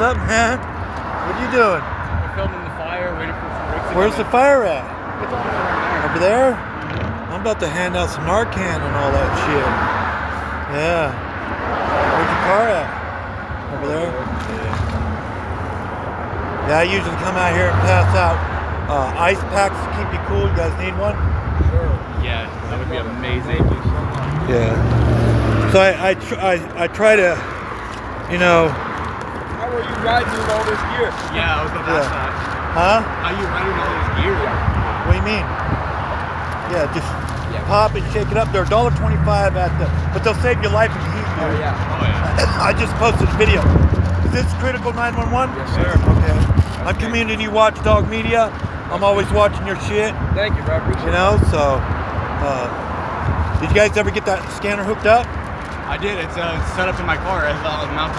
up, man? What are you doing? We're filming the fire, waiting for some rigs to Where's the fire at? It's all over Over there? there. I'm about to hand out some Nar Can and all that shit. Yeah. Where's your car at? Over there? Yeah, I usually come out here and pass out ice packs to keep you cool. You guys need one? Sure. Yeah, that would be amazing. Thank you so much. Yeah. So I try to, you know. How are you riding with all this gear? Yeah, I was about to ask that. Huh? How are you riding all this gear? What do you mean? Yeah, just pop it, shake it up. They're $1.25 at the, but they'll save your life in heat. Oh yeah. Oh yeah. I just posted a video. Is this Critical 911? Yes, sir. Okay. I'm Community Watchdog Media. I'm always watching your shit. Thank you, bro. I appreciate You know, so did you guys ever get that scanner hooked up? I did. It's set up in my car.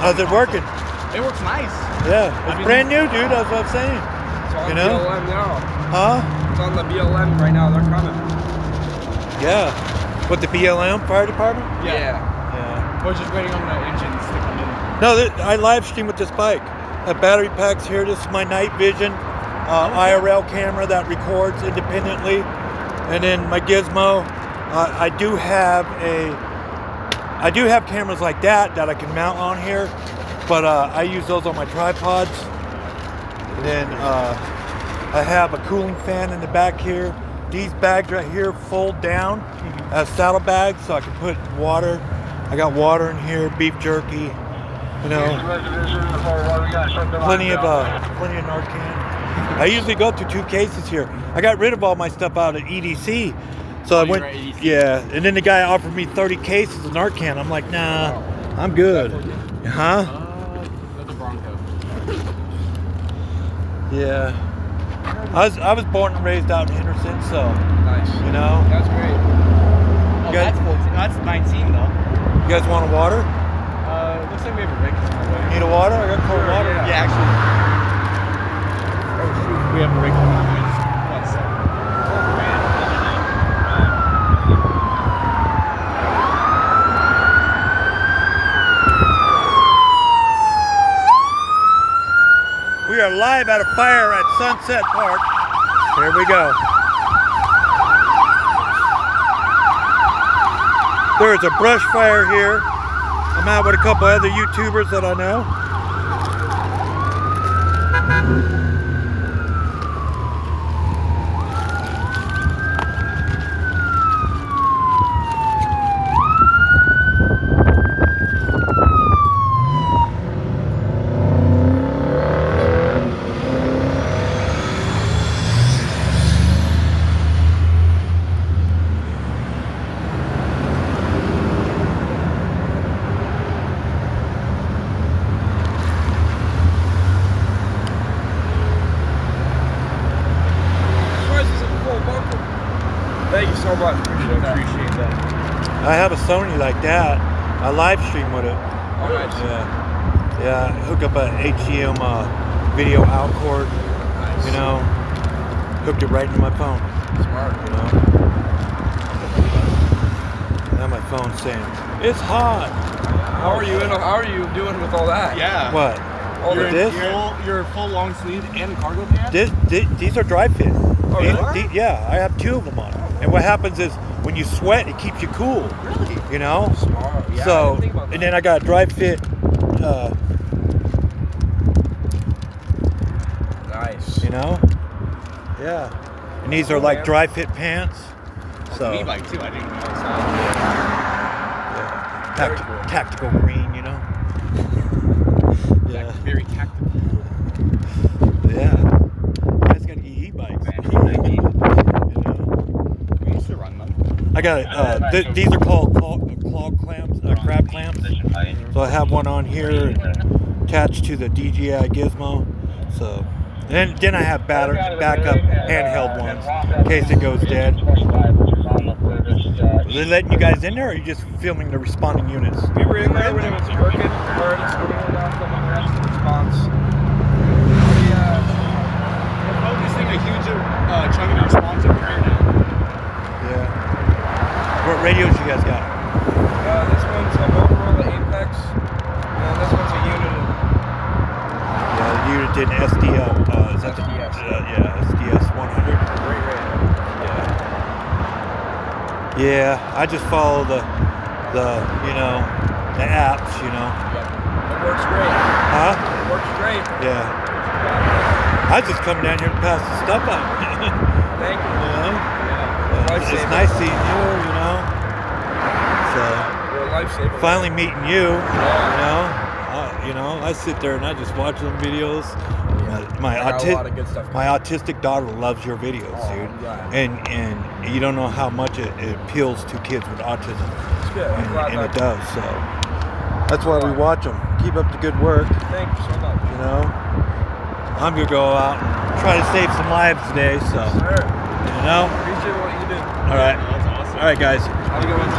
How's it working? It works nice. Yeah, it's brand new, dude. That's what I'm saying. It's on You know? BLM now. Huh? It's on the BLM right now. They're coming. Yeah. What, the BLM Fire Department? Yeah. Yeah. We're just waiting on the engines to come in. No, I live stream with this bike. That battery pack's here. This is my night vision IRL camera that records independently, and then my gizmo. I do have cameras like that I can mount on here, but I use those on my tripods. And then I have a cooling fan in the back here. These bags right here fold down as saddle bags, so I can put water. I got water in here, beef jerky, you know, plenty of Nar Can. I usually go through 2 cases here. I got rid of all my stuff out at EDC, so I went. Yeah, and then the guy offered me 30 cases of Nar Can. I'm like, nah, I'm good. Huh? The Bronco. Yeah. I was born and raised out in Henderson, so Nice. you know. That's great. Oh, guys- that's 14. That's 19 though. You guys want a water? Looks like we have a rig coming away. Need a water? I got cold water. Yeah, actually. Oh shoot, we have a rig coming away. Just 1 second. We are live at a fire at Sunset Park. Here we go. There is a brush fire here. I'm out with a couple other YouTubers that I know. Thank you so much. Appreciate that. I have a Sony like that. I live stream with it. Oh, nice. Yeah, hook up a HDM video out cord. Nice. You know, hooked it right into my phone. Smart. You know. Now my phone's saying it's hot. How are you doing with all that? Yeah. What? All With this? this? Your full long sleeve and cargo pants? These are dry fit. Oh, really? Yeah, I have 2 of them on. And what happens is when you sweat, it keeps you cool. Really? You know? Smart. Yeah, I So, didn't think about that. and then I got a dry fit. Nice. You know? Yeah. And these are like dry fit pants. So E-bike too. I didn't know. Very cool. Tactical green, you know? Yeah. Very tactical. Yeah. You guys gotta get e-bikes. You know? We used to run them. I got these are called claw clamps, crab clamps. So I have one on here attached to the DJI Gizmo. So then I have backup handheld ones in case it goes dead. Are they letting you guys in there, or are you just filming the responding units? We were in there when it was working. Or it's going down from the response. We're focusing a huge chunk of the response over here now. Yeah. What radios you guys got? This one's a Motorola Apex, and this one's a Unity. unit in SDS. Is that SDS. yeah, SDS 100. Great radio. Yeah, I just follow the you know, the apps, you know. Yep. It works great. Huh? It works great. Yeah. I was just coming down here to pass the stuff out. Thank you. You know? Yeah. It's nice seeing you, you know. So You're a lifesaver. finally meeting you, Yeah. you know, I sit there and I just watch them videos. My I got a lot of good stuff my autistic daughter loves your videos, Oh, dude. I'm glad. And you don't know how much it appeals to kids with autism. It's good. I'm glad And that it does. So that's why we watch them. Keep up the good work. Thank you so much. You know, I'm gonna go out and try to save some lives today. So Sir, you know. appreciate what you do. All right. That's awesome. All right, guys. Have a good one.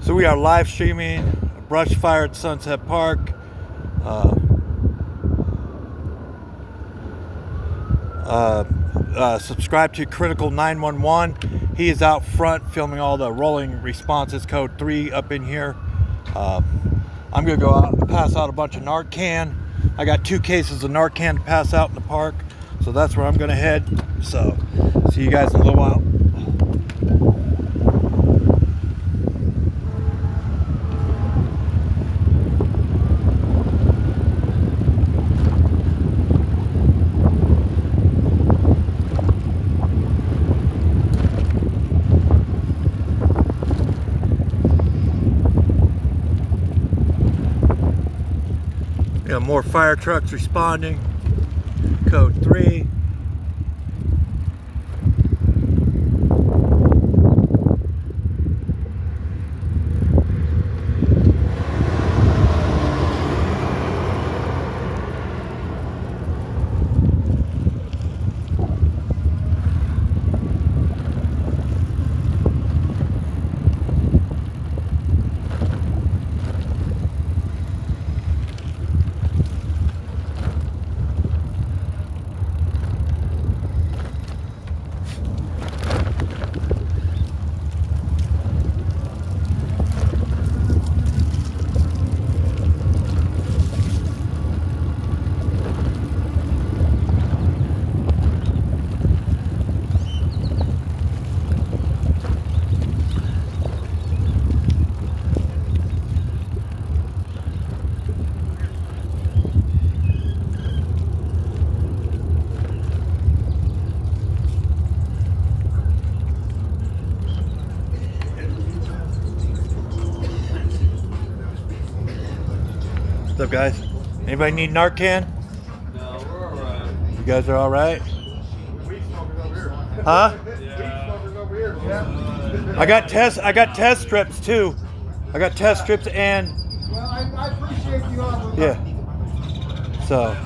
So we are live streaming a brush fire at Sunset Park. Subscribe to Critical 911. He is out front filming all the rolling responses. Code 3 up in here. I'm gonna go out and pass out a bunch of Nar Can. I got 2 cases of Nar Can to pass out in the park, so that's where I'm gonna head. So see you guys in a little while. You know, more fire trucks responding. Code 3. What's up, guys? Anybody need Narcan? No, we're alright. You guys are all right? Huh? Yeah. I got test strips too. I got test strips and Well, I appreciate the offer. yeah. So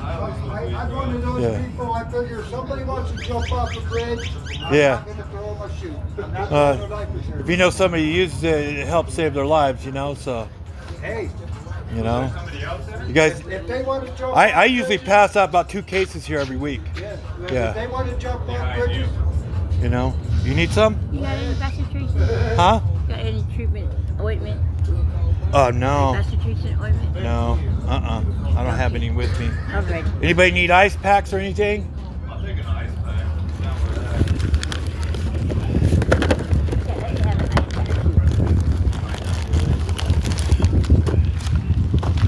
I'm one of those Yeah. people, I figure if somebody wants to jump off a bridge, I'm Yeah. not going to throw them a shoe. I'm not throwing a life preserver. if you know somebody who uses it, it helps save their lives, you know. So Hey, you know, you guys. if they want to jump I off usually bridges, pass out about 2 cases here every week. yeah. Yeah. If they want to jump off bridges, You know, you need some? You got any concentration? Huh? Got any treatment ointment? Oh no, Concentration ointment? no. I don't have any with me. Alright. Anybody need ice packs or anything?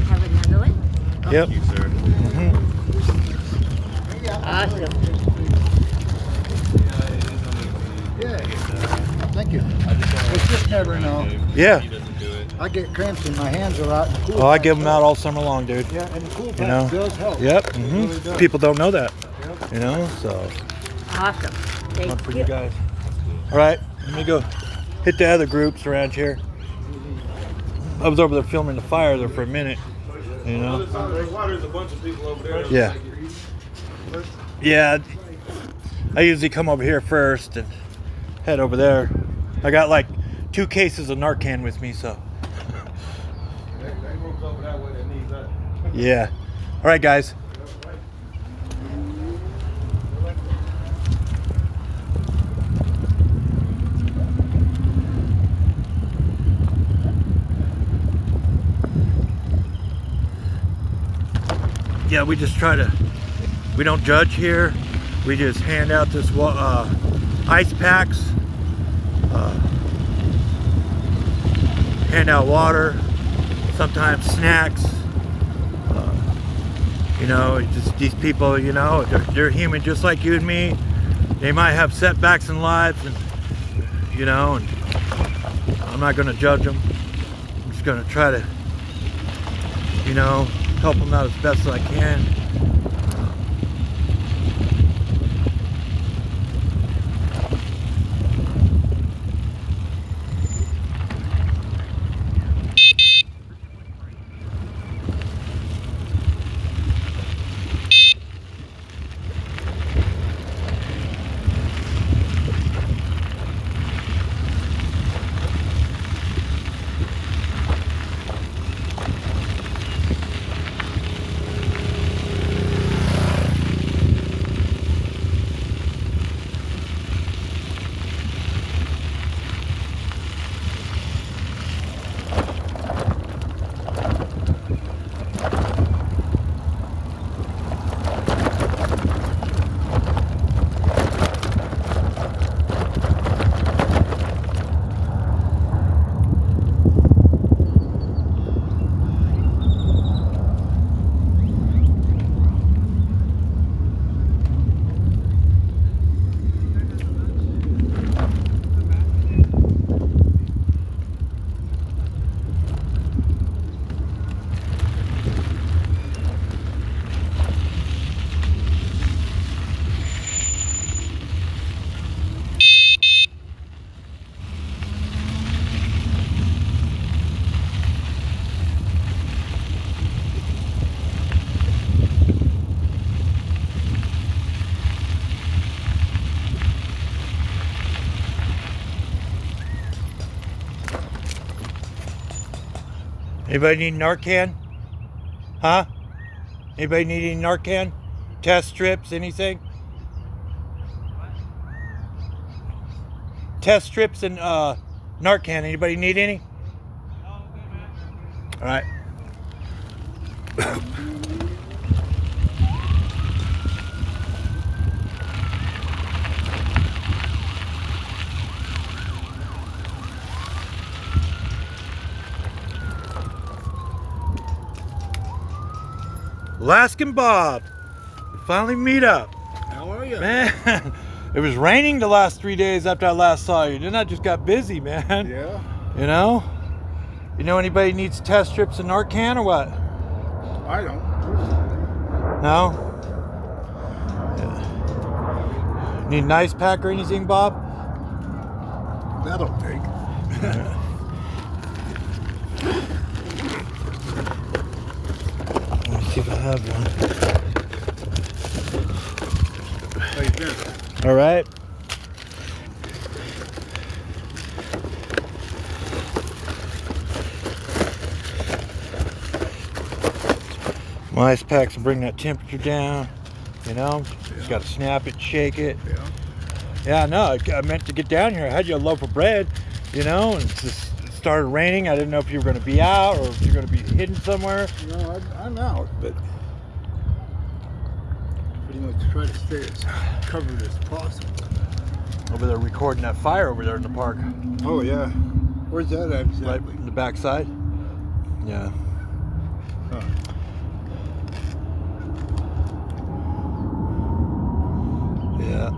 Have another one? Yep. Thank you, sir. Awesome. Yeah. Thank you. It's just never know. Yeah. He doesn't do it. I get cramps in my hands a lot. And the cool Oh, I pack give them does- out all summer long, dude. Yeah, and the cool pack know? does help. Yep. It really does. People don't know that. You know, so Awesome. fun Thank for you. you guys. All right, let me go hit the other groups around here. I was over there filming the fire there for a minute. You know. There's a bunch of people over there. Yeah. Yeah. I usually come over here first and head over there. I got like 2 cases of Nar Can with me, so. They moved over that way. They need that. Yeah. All right, guys. Yeah, we just try to, we don't judge here. We just hand out this ice packs, hand out water, sometimes snacks. You know, just these people, you know, they're human just like you and me. They might have setbacks in lives, and you know, and I'm not going to judge them. I'm just going to try to, you know, help them out as best as I can. Anybody need Narcan? Huh? Anybody need any Narcan? Test strips, anything? Test strips and Narcan. Anybody need any? All right. Alaskan Bob, we finally meet up. How are you? Man, it was raining the last 3 days after I last saw you. Then I just got busy, man. Yeah. You know? You know anybody needs test strips and Narcan or what? I don't. No? Yeah. Need an ice pack or anything, Bob? That'll take. Let me see if I have one. How you been? All right. My ice packs will bring that temperature down. You know, just got to snap it, shake it. Yeah. Yeah, no, I meant to get down here. I had you a loaf of bread, you know, and it started raining. I didn't know if you were going to be out or if you're going to be hidden somewhere. No, I'm out, but pretty much try to stay as covered as possible. Over there recording that fire over there in the park. Oh yeah. Where's that at exactly? Right in the backside. Yeah. Huh. Yeah.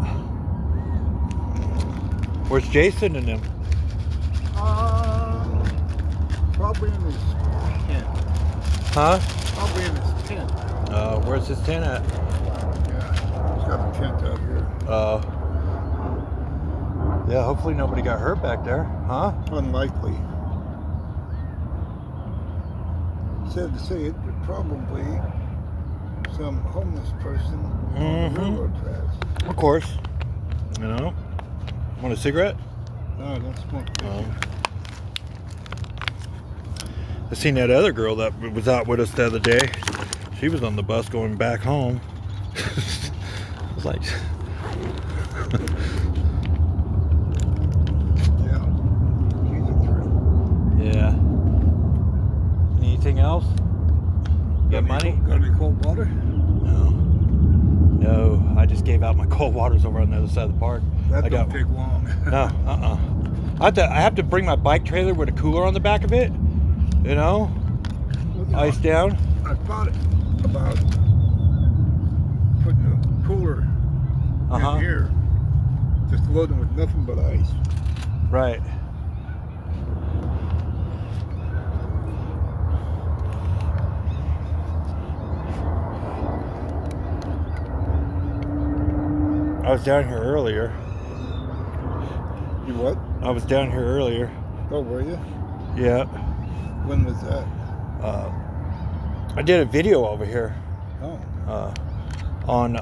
Where's Jason and them? Probably in his tent. Huh? Probably in his tent. Where's his tent at? Yeah. He's got a tent out here. Yeah, hopefully nobody got hurt back there, huh? Unlikely. Sad to say it, but probably some homeless person on the railroad tracks. Of course. You know? Want a cigarette? No, I don't smoke. I seen that other girl that was out with us the other day. She was on the bus going back home. I was like... Yeah. She's a thrill. Yeah. Anything else? You got money? Got any cold water? No. No, I just gave out my cold waters over on the other side of the park. That don't take long. No, I have to bring my bike trailer with a cooler on the back of it. You know? Ice down. I thought about putting a cooler in here, just loading with nothing but ice. Right. I was down here earlier. You what? I was down here earlier. Oh, were you? Yeah. When was that? I did a video over here Oh. on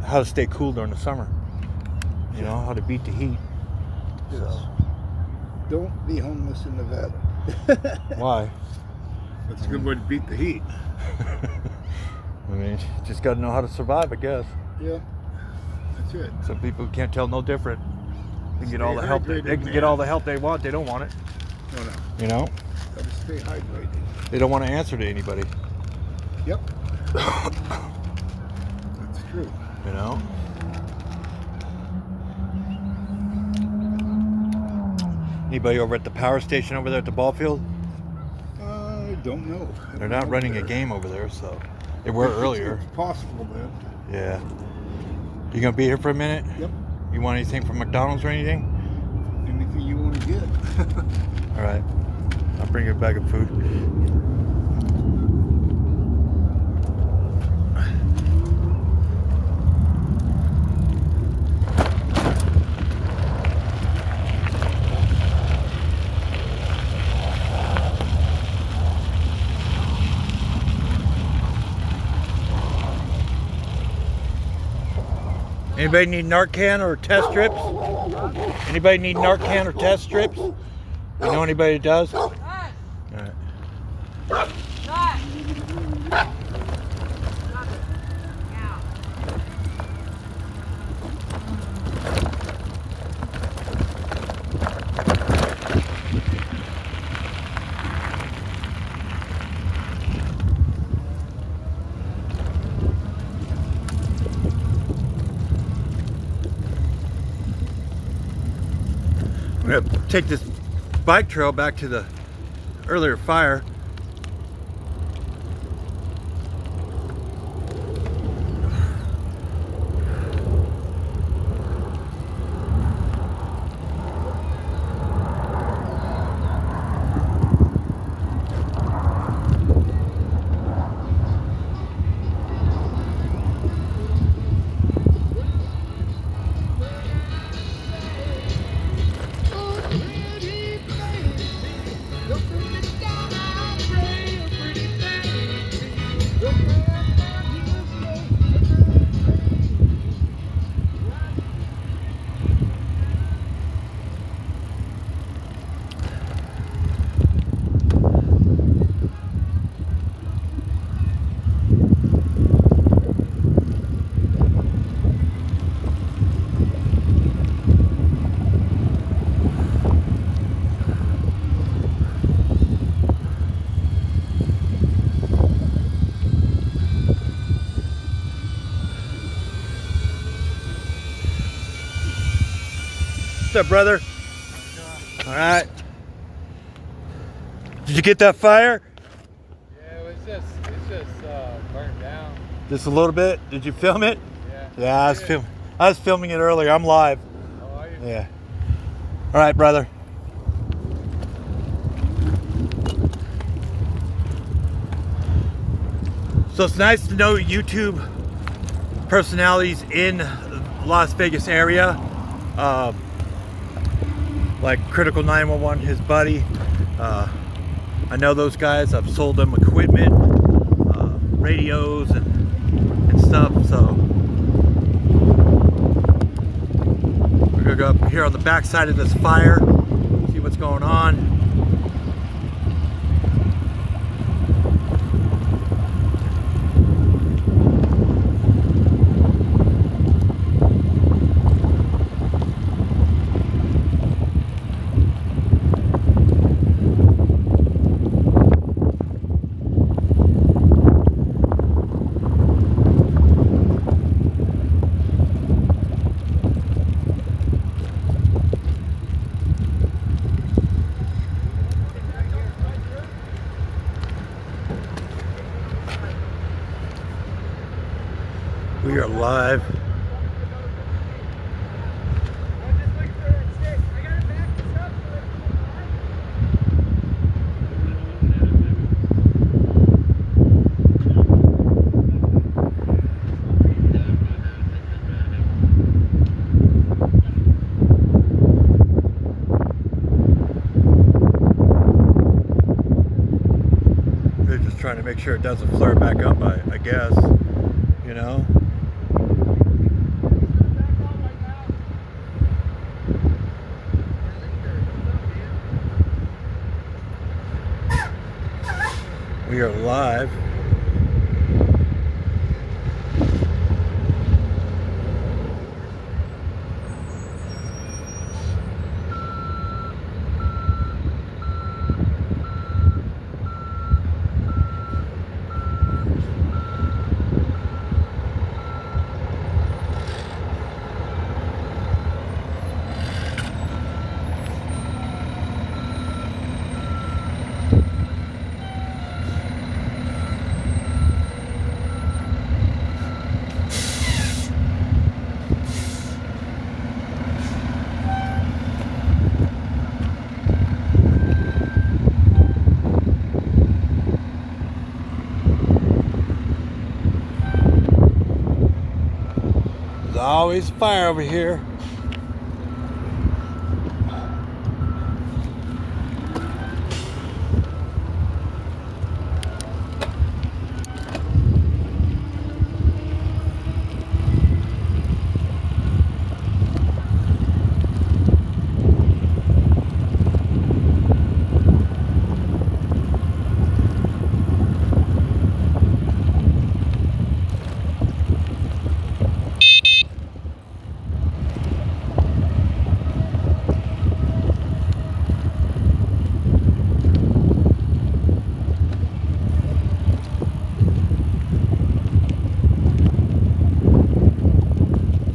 how to stay cool during the summer. You know, how to beat the heat. Yes. So. Don't be homeless in Nevada. Why? That's a good way to beat the heat. I mean, just got to know how to survive, I guess. Yeah. That's it. Some people can't tell no different. They can get all the Stay help. hydrated, They can man. get all the help they want. They don't want it. No. You know. Gotta stay hydrated. They don't want to answer to anybody. Yep. That's true. You know. Anybody over at the power station over there at the ball field? I don't know. They're not running a game over there, so they were earlier. It's possible, man. Yeah. You gonna be here for a minute? Yep. You want anything from McDonald's or anything? Anything you want to get. All right. I'll bring you a bag of food. Anybody need Nar Can or test strips? Anybody need Nar Can or test strips? You know anybody that does? All right. I'm gonna take this bike trail back to the earlier fire. up, brother? All right. Did you get that fire? Yeah, it's just burnt down. Just a little bit. Did you film it? Yeah. Yeah, I was filming it earlier. I'm live. How are you? Yeah. All right, brother. So it's nice to know YouTube personalities in Las Vegas area, like Critical 911, his buddy. I know those guys. I've sold them equipment, radios and stuff. So we're gonna go up here on the back side of this fire, see what's going on. We are live. They're just trying to make sure it doesn't flare back up, I guess, you know. We are live. There's always fire over here.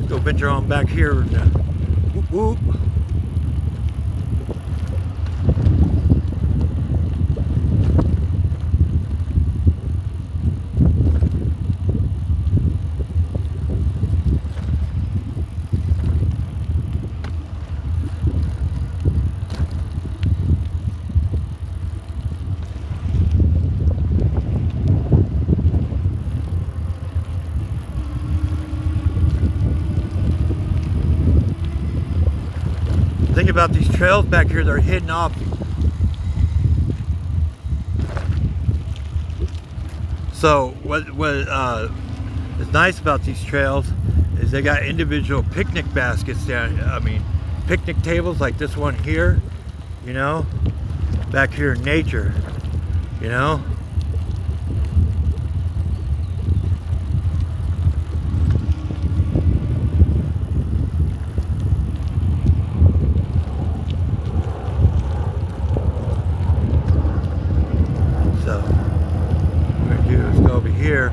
Go venture on back here. Whoop, whoop. Think about these trails back here, they're hidden off. So what is nice about these trails is they got individual picnic baskets down, picnic tables like this one here, you know, back here in nature, you know. So what we're gonna do is go over here.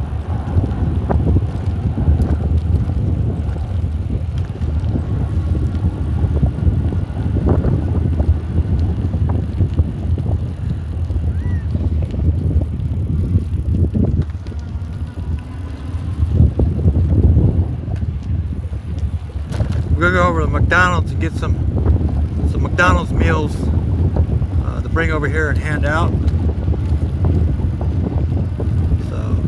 go over to McDonald's and get some McDonald's meals to bring over here and hand out. So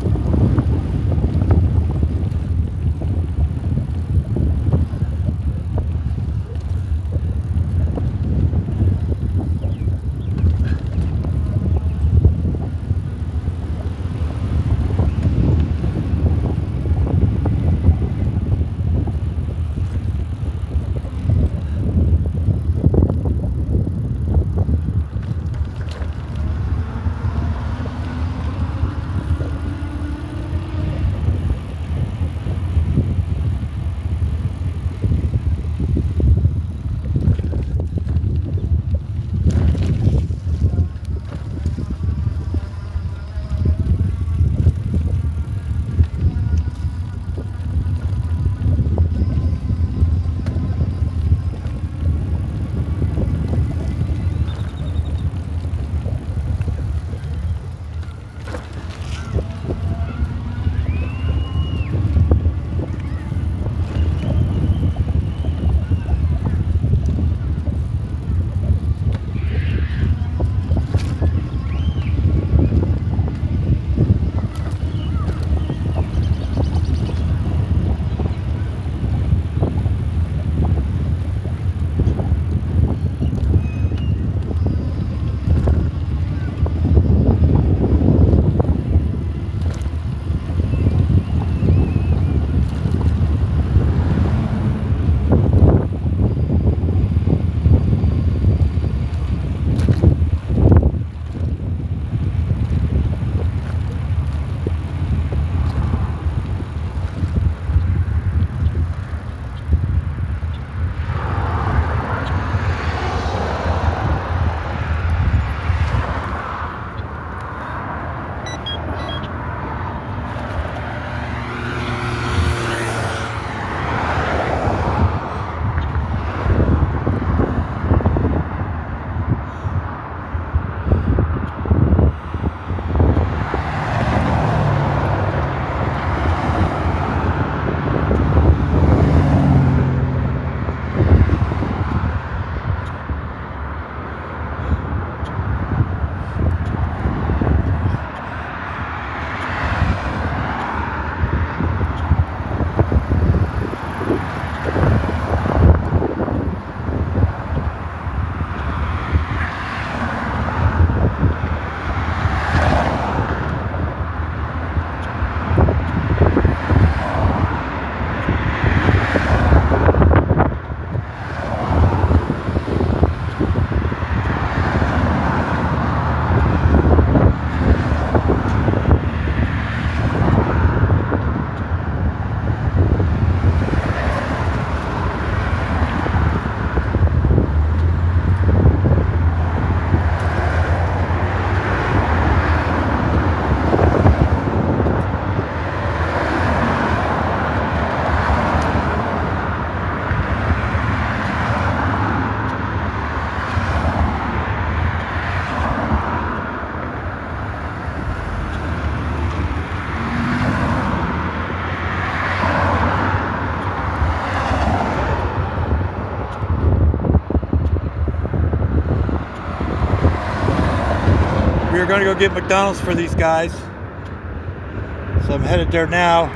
we are going to go get McDonald's for these guys. So I'm headed there now.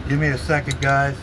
Give me a second, guys.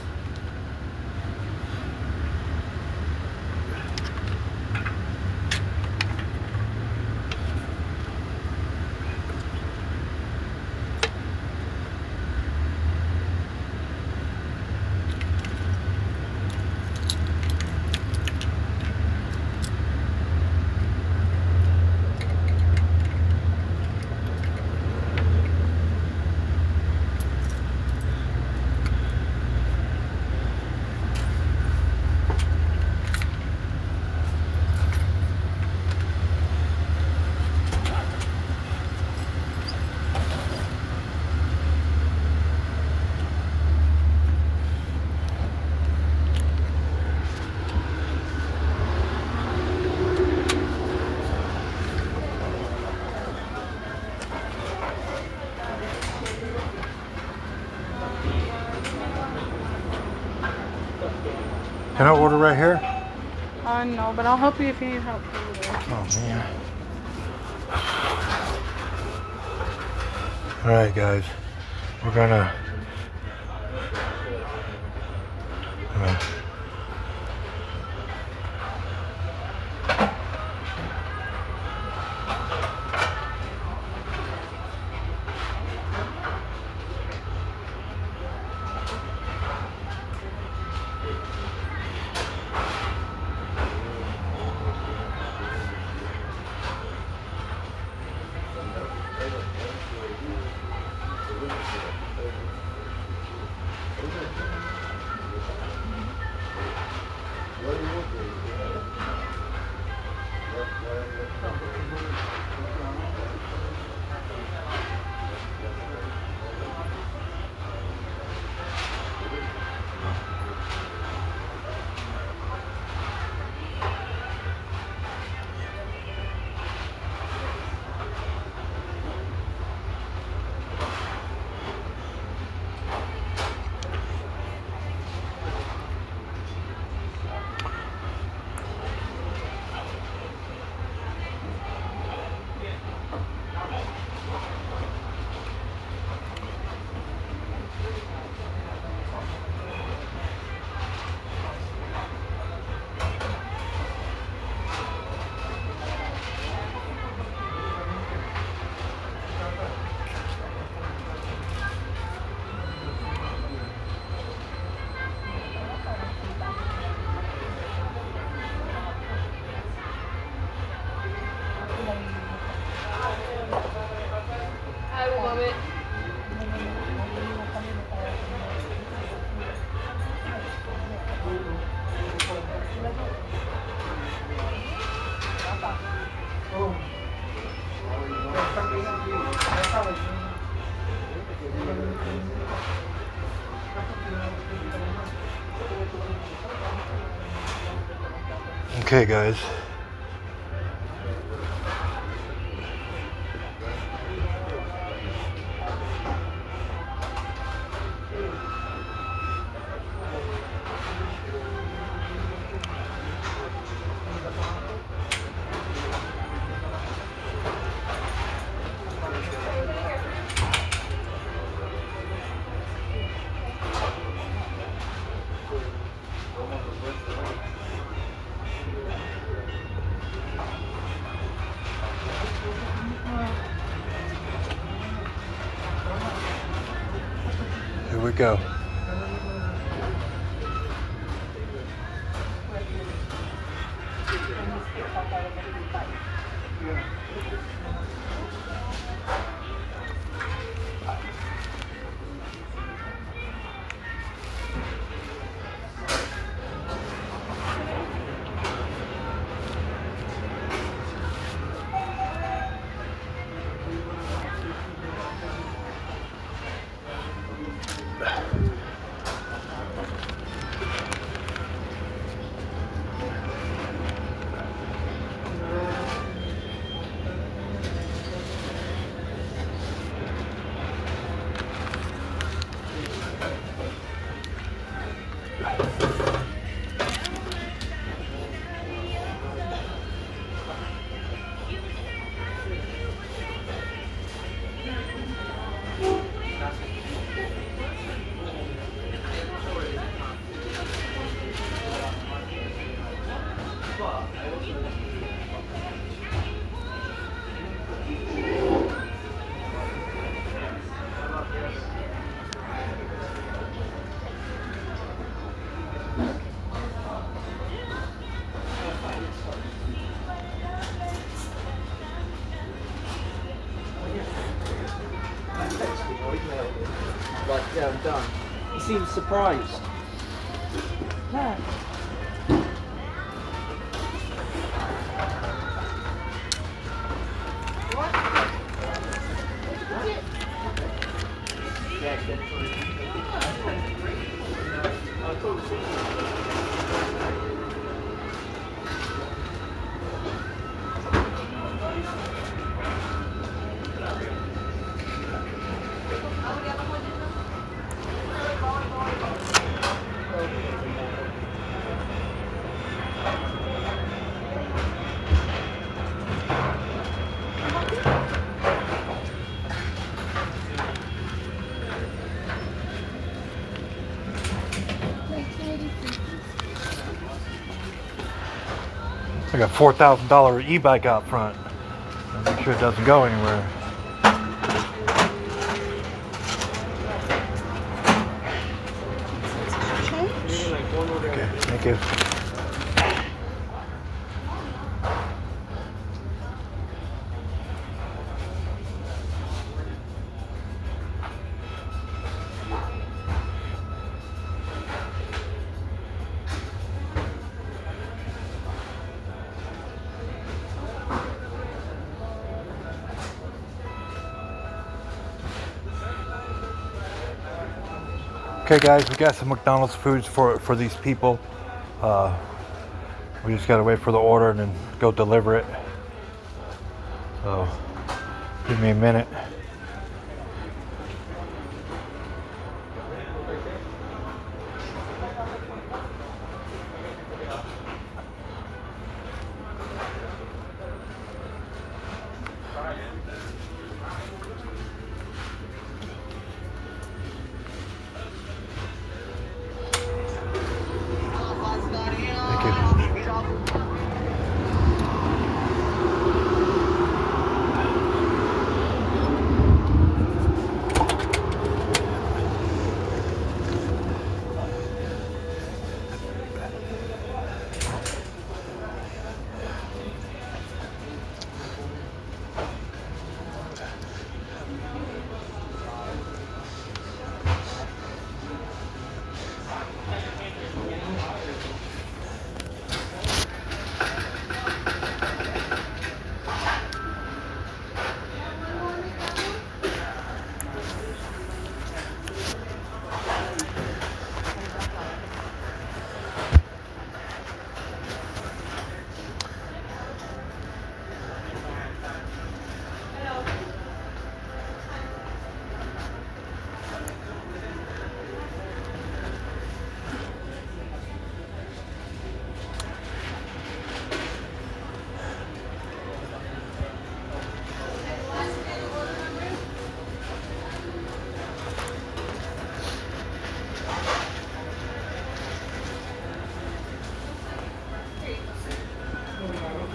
Can I order right here? No, but I'll help you if you need help. Oh man. Alright guys. We're gonna Okay guys. Here we go. seem surprised. Yeah. I got $4,000 e-bike out front. Make sure it doesn't go anywhere. Okay, thank you. Okay guys, we got some McDonald's foods for these people. We just gotta wait for the order and then go deliver it. So, give me a minute.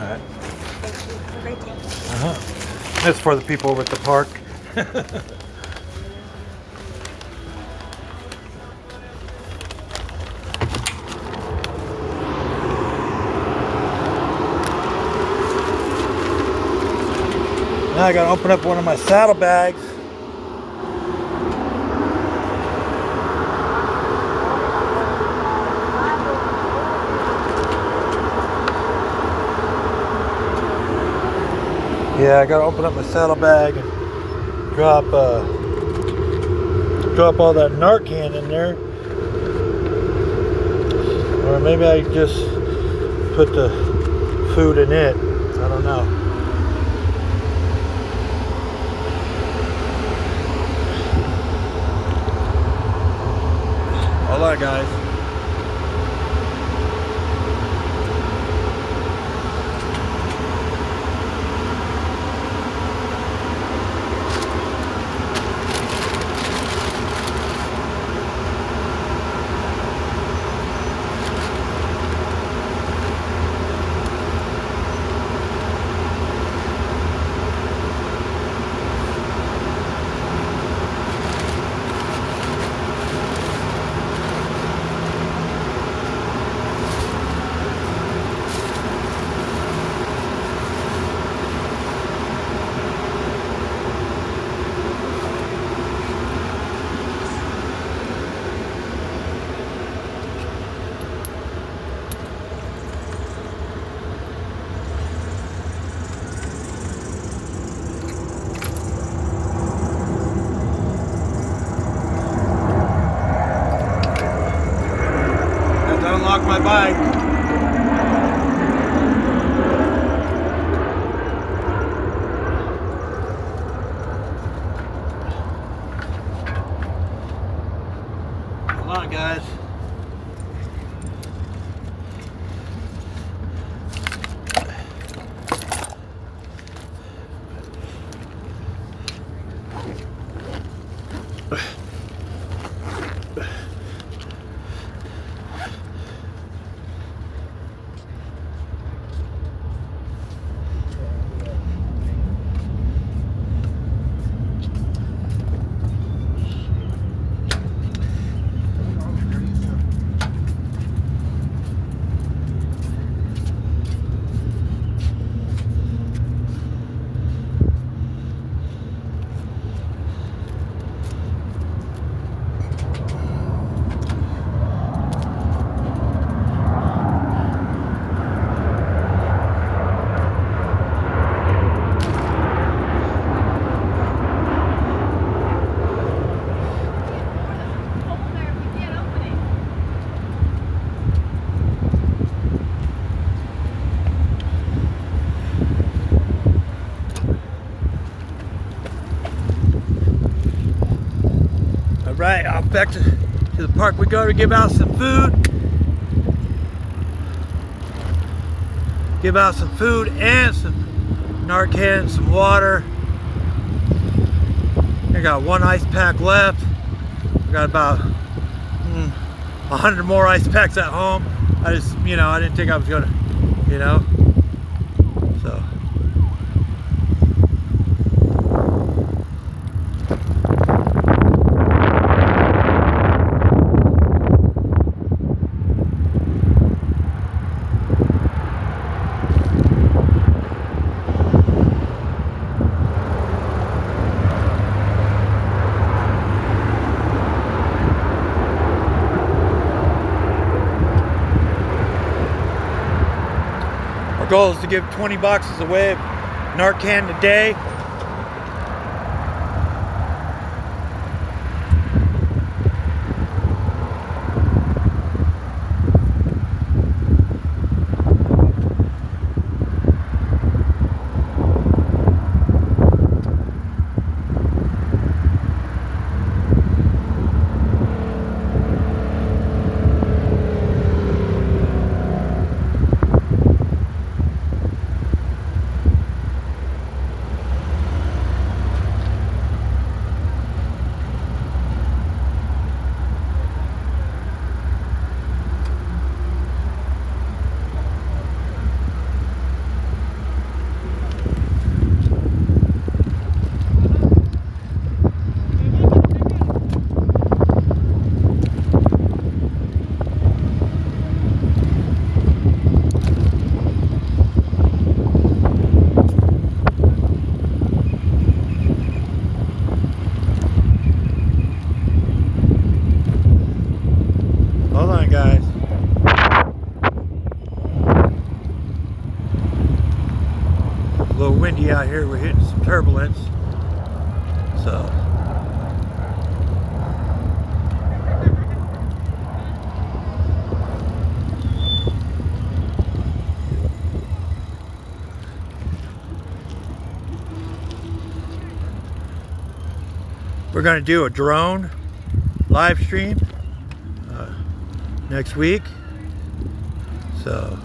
Alright. That's for the people over at the park. Now I gotta open up one of my saddlebags. Yeah, I gotta open up my saddlebag and drop all that Nar Can in there. Or maybe I just put the food in it. I don't know. Hold on, guys. park my bike. Come on, guys. Right, off back to the park we go to give out some food. Give out some food and some Nar Can, some water. I got 1 ice pack left. I got about 100 more ice packs at home. I just, I didn't think I was gonna, so. Goal is to give 20 boxes away of Nar Can today. Hold on, guys. A little windy out here. We're hitting some turbulence. So. We're going to do a drone live stream next week. So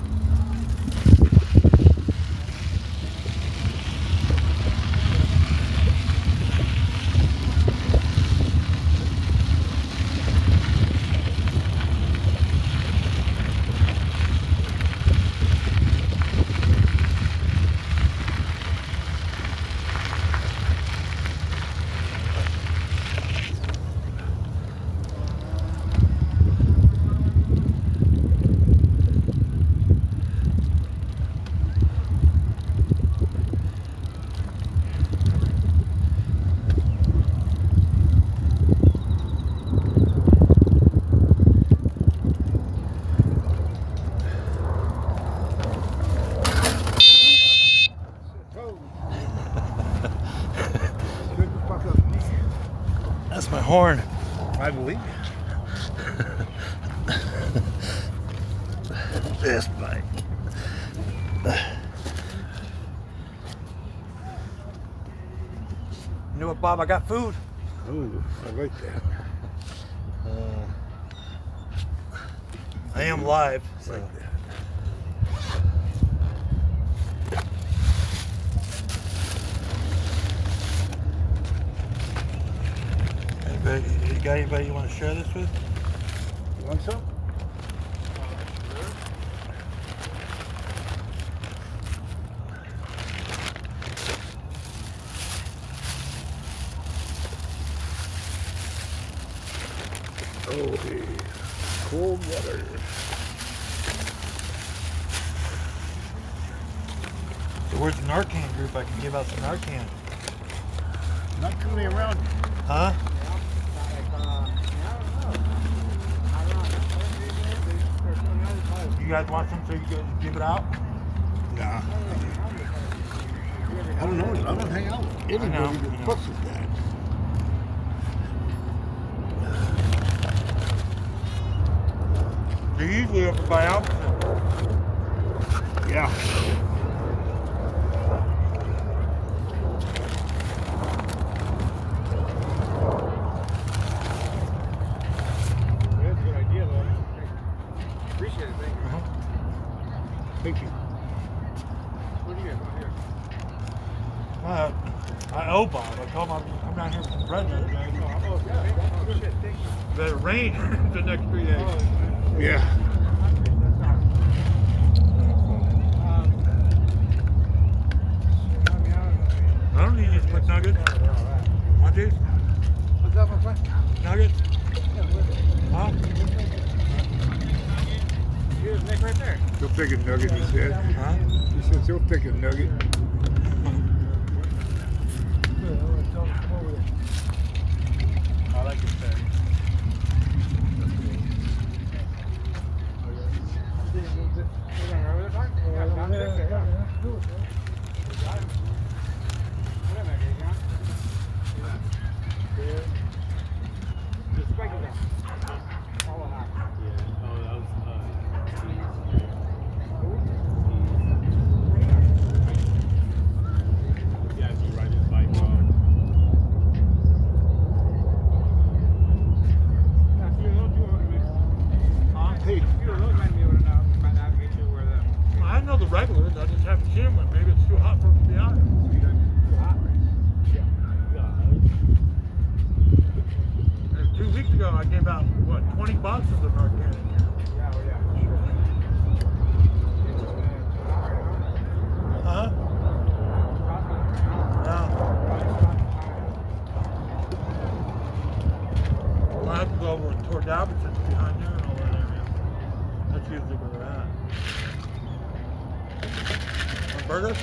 that's my horn. I believe. this bite. You know what, Bob? I got food. Ooh, I like that. I am live. So. Like that. You got anybody you want to share this with? You want some? Oh, yeah. Cold water. So where's the Nar Can group? I can give out some Nar Can. Not coming around. Huh? You guys want some so you can give it out? Nah. I don't know. I don't hang out with anybody know. that fucks with that. They're usually over by Albertson. Yeah. That's a good idea, though. Appreciate it, thank you. Thank you. What do you guys want here? I owe Bob. I told him I'm down here from Frederick. Oh, shit, thank you. Better rain the next 3 days. Yeah. I don't need these quick nuggets. Want these? What's up, my friend? Nuggets? Huh? Here's Nick right there. He'll take a nugget, he said. Huh? He says he'll take a nugget. I like your set. I know the regulars. I just haven't seen them. Maybe it's too hot for them to be out here. 2 weeks ago, I gave out, what, 20 boxes of Nar Can. Huh? Yeah. Well, I have to go over toward Albertson's behind there and all that area. That's usually where they're at. Want burgers?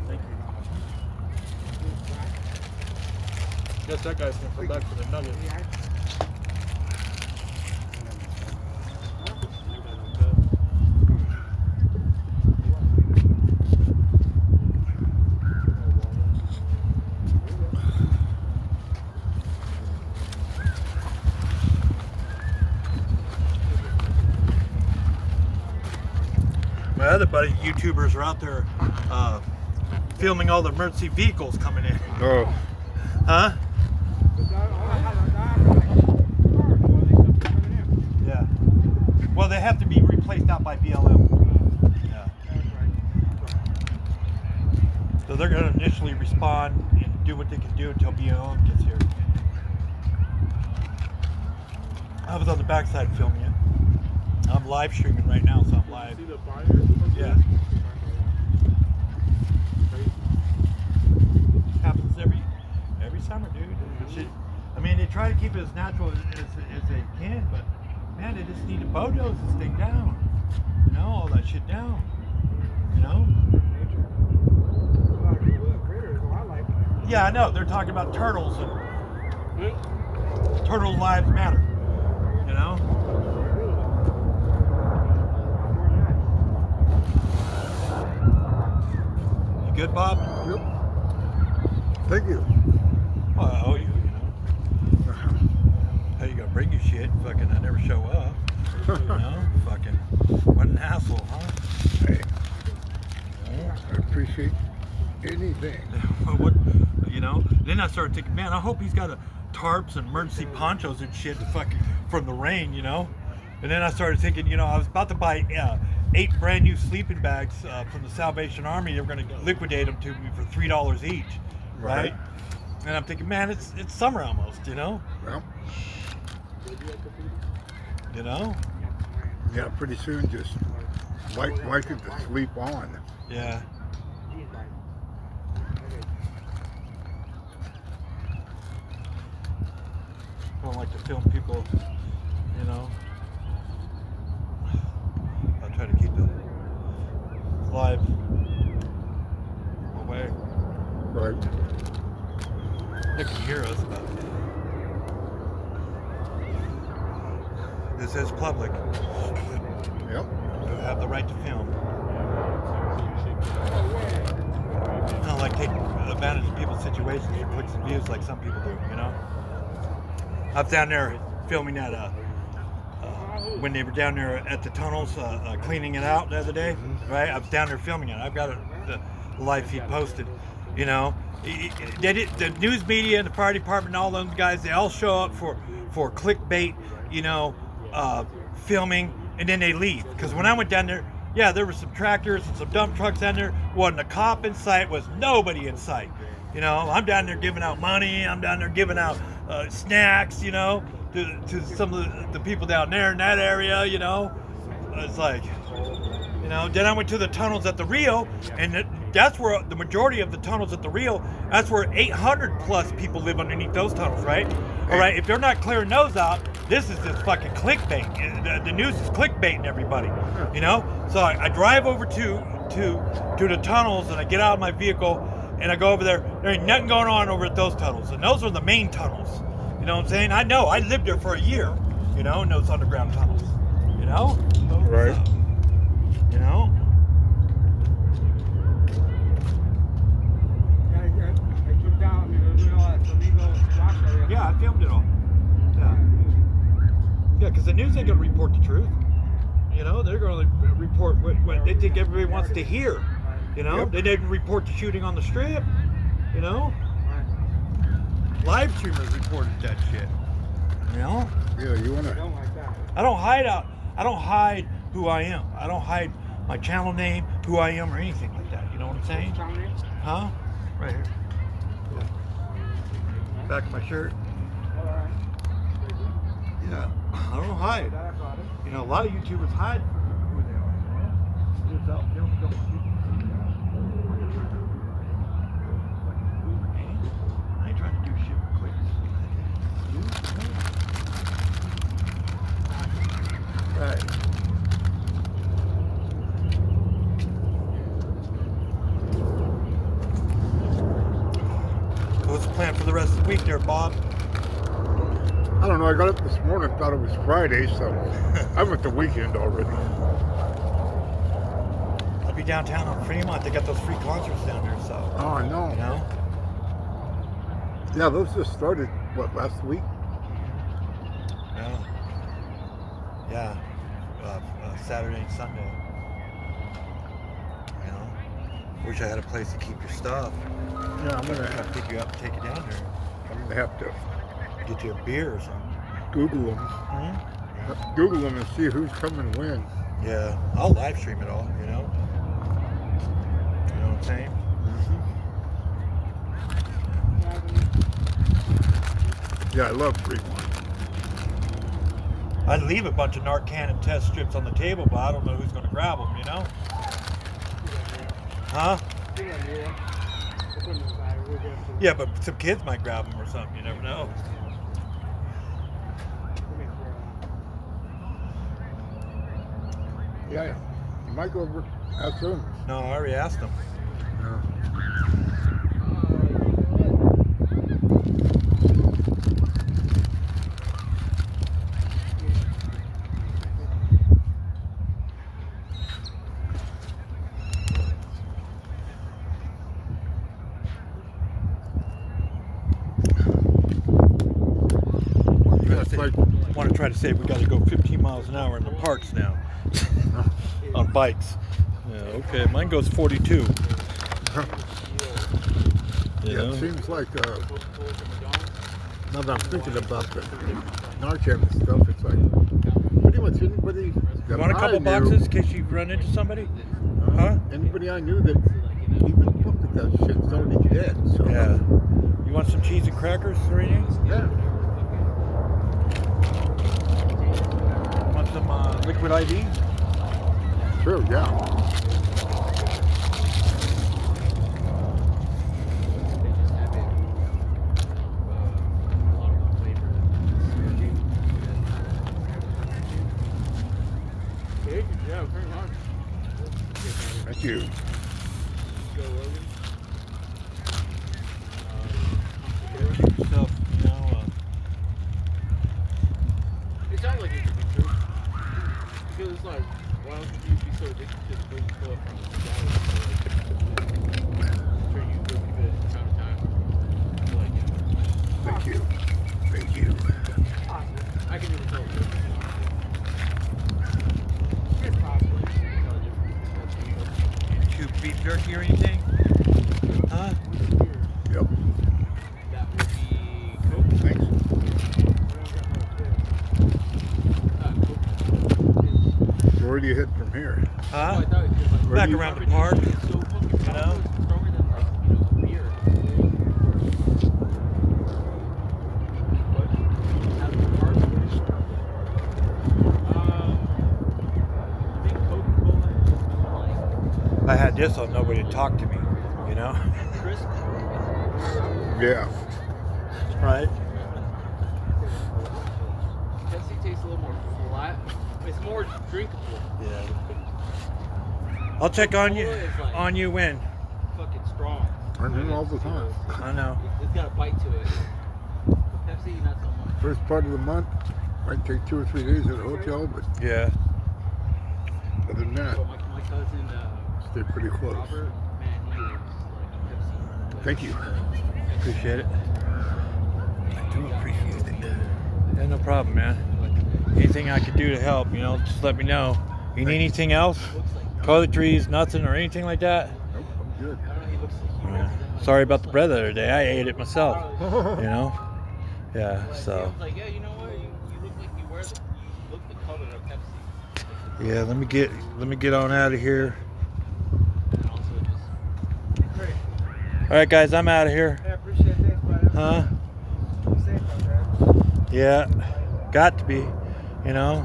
Thank you. Guess that guy's gonna come back for the nuggets. My other buddy YouTubers are out there filming all the emergency vehicles coming in. Oh. Huh? Yeah. Well, they have to be replaced out by BLM. Yeah. So they're going to initially respond and do what they can do until BLM gets here. I was on the backside filming it. I'm live streaming right now, so I'm live. Yeah. Happens every summer, dude. I mean, they try to keep it as natural as they can, but man, they just need to bulldoze this thing down. You know, all that shit down. You know? Yeah, I know. They're talking about turtles and turtle lives matter. You know? You good, Bob? Yep. Thank you. Well, I owe you, you know. There you go. bring you shit. Fucking, I never show up. You know, fucking, what an asshole, huh? Hey, I appreciate anything. What, you know? Then I started thinking, man, I hope he's got tarps and emergency ponchos and shit to fucking from the rain, you know. And then I started thinking, you know, I was about to buy 8 brand new sleeping bags from the Salvation Army. They were going to liquidate them to me for $3 each, right? And I'm thinking, man, it's summer almost, you know. Well, You know. yeah, pretty soon just like it to sleep on. Yeah. I don't like to film people, you know. I'll try to keep it live away. Right. They can hear us, but this is public. Yep. You have the right to film. I don't like taking advantage of people's situations for clicks and views like some people do, you know. I was down there filming that when they were down there at the tunnels cleaning it out the other day, right? I was down there filming it. I've got the live feed posted, you know. The news media and the fire department and all those guys, they all show up for clickbait, you know, filming, and then they leave. Because when I went down there, yeah, there were some tractors and some dump trucks down there. Wasn't a cop in sight, was nobody in sight. You know, I'm down there giving out money, I'm down there giving out snacks, you know, to some of the people down there in that area, you know. It's like, you know, then I went to the tunnels at the Rio, and that's where the majority of the tunnels at the Rio, that's where 800 plus people live underneath those tunnels, right? All right, if they're not clearing those out, this is just fucking clickbait. The news is clickbaiting everybody, you know? So I drive over to the tunnels, and I get out of my vehicle, and I go over there. There ain't nothing going on over at those tunnels, and those are the main tunnels. You know what I'm saying? I know. I lived there for a year, you know, in those underground tunnels, you know? Right. So, you know? Yeah, I filmed it all. Yeah. Yeah, because the news ain't going to report the truth. You know, they're going to report what they think everybody wants to hear. You know, they didn't report the shooting on the strip. You know, live streamers reported that shit. You know, Yeah, you wanna? I don't hide who I am. I don't hide my channel name, who I am, or anything like that. You know what I'm saying? Huh? Right here. Back of my shirt. Yeah, I don't hide. You know, a lot of YouTubers hide who they are. Lives out, don't I ain't trying to do shit for clicks. Right. What's the plan for the rest of the week there, Bob? I don't know. I got up this morning, thought it was Friday, so I'm at the weekend already. I'll be downtown on Fremont. They got those free concerts down there, so. Oh, I know. You know? Yeah, those just started, what, last week? Yeah. Yeah. Saturday and Sunday. You know? Wish I had a place to keep your stuff. Yeah, I'm gonna I'd have, pick you up and take you down there. I'm gonna have to Get you a beer or something. Google them. Hmm? Google them and see who's coming when. Yeah. I'll live stream it all, you know? You know what I'm saying? Yeah, I love Fremont. I'd leave a bunch of Nar Can and test strips on the table, but I don't know who's going to grab them, you know? Huh? Yeah, but some kids might grab them or something. You never know. Yeah, you might go over ask them. No, I already asked them. Yeah. You gotta say like want to try to say we got to go 15 miles an hour in the parks now on bikes. Yeah, okay, mine goes 42. You yeah, know? it seems like now that I'm thinking about the Nar Can and stuff, it's like pretty much anybody You that want a couple I knew, boxes in case you run into somebody? Huh? anybody I knew that even looked at that shit's already dead. So Yeah. You want some cheese and crackers or anything? yeah. Want some liquid IV? True, yeah. Thank you. Stuff, you know. It sounds like it could be true. Because it's like, why would you be so addicted to the food stuff from McDonald's? I'm sure you go keep it from time to time. Like, Thank you. Thank you. I can even tell. It's possible. Chew beef jerky or anything? Huh? Yep. That would be Coke. Thanks. So where do you head from here? Huh? I thought it was like, Where Back do you- around the park. it's so fucking You know? it's stronger than like, beer. What? Out of the park? I think Coca-Cola is more If I had this on, nobody would talk to me, you know? like crisp. Yeah. Right. Pepsi tastes a little more flat. It's more drinkable. Yeah. I'll check on you. Coca-Cola is like On you when? fucking strong. I'm here all the time. I know. It's got a bite to it. But Pepsi, not so much. First part of the month, might take 2 or 3 days at a hotel, but Yeah. other than that, But my cousin, stay pretty close. Robert, man, he is like Pepsi. Thank you. Appreciate it. I do appreciate it. Yeah, no problem, man. Anything I could do to help, you know, just let me know. You need anything else? Toiletries, nothing, or anything like that? Nope, I'm good. I don't know, he looks Yeah. Sorry about the bread the other day. I ate it myself. You know? Yeah, I so. was like, yeah, you know what? You look like you look the color of Pepsi. Yeah, let me get on out of here. And also just Alright guys, I'm out of here. I appreciate that, but Huh? I'm safe out there. Yeah. Got to be, you know?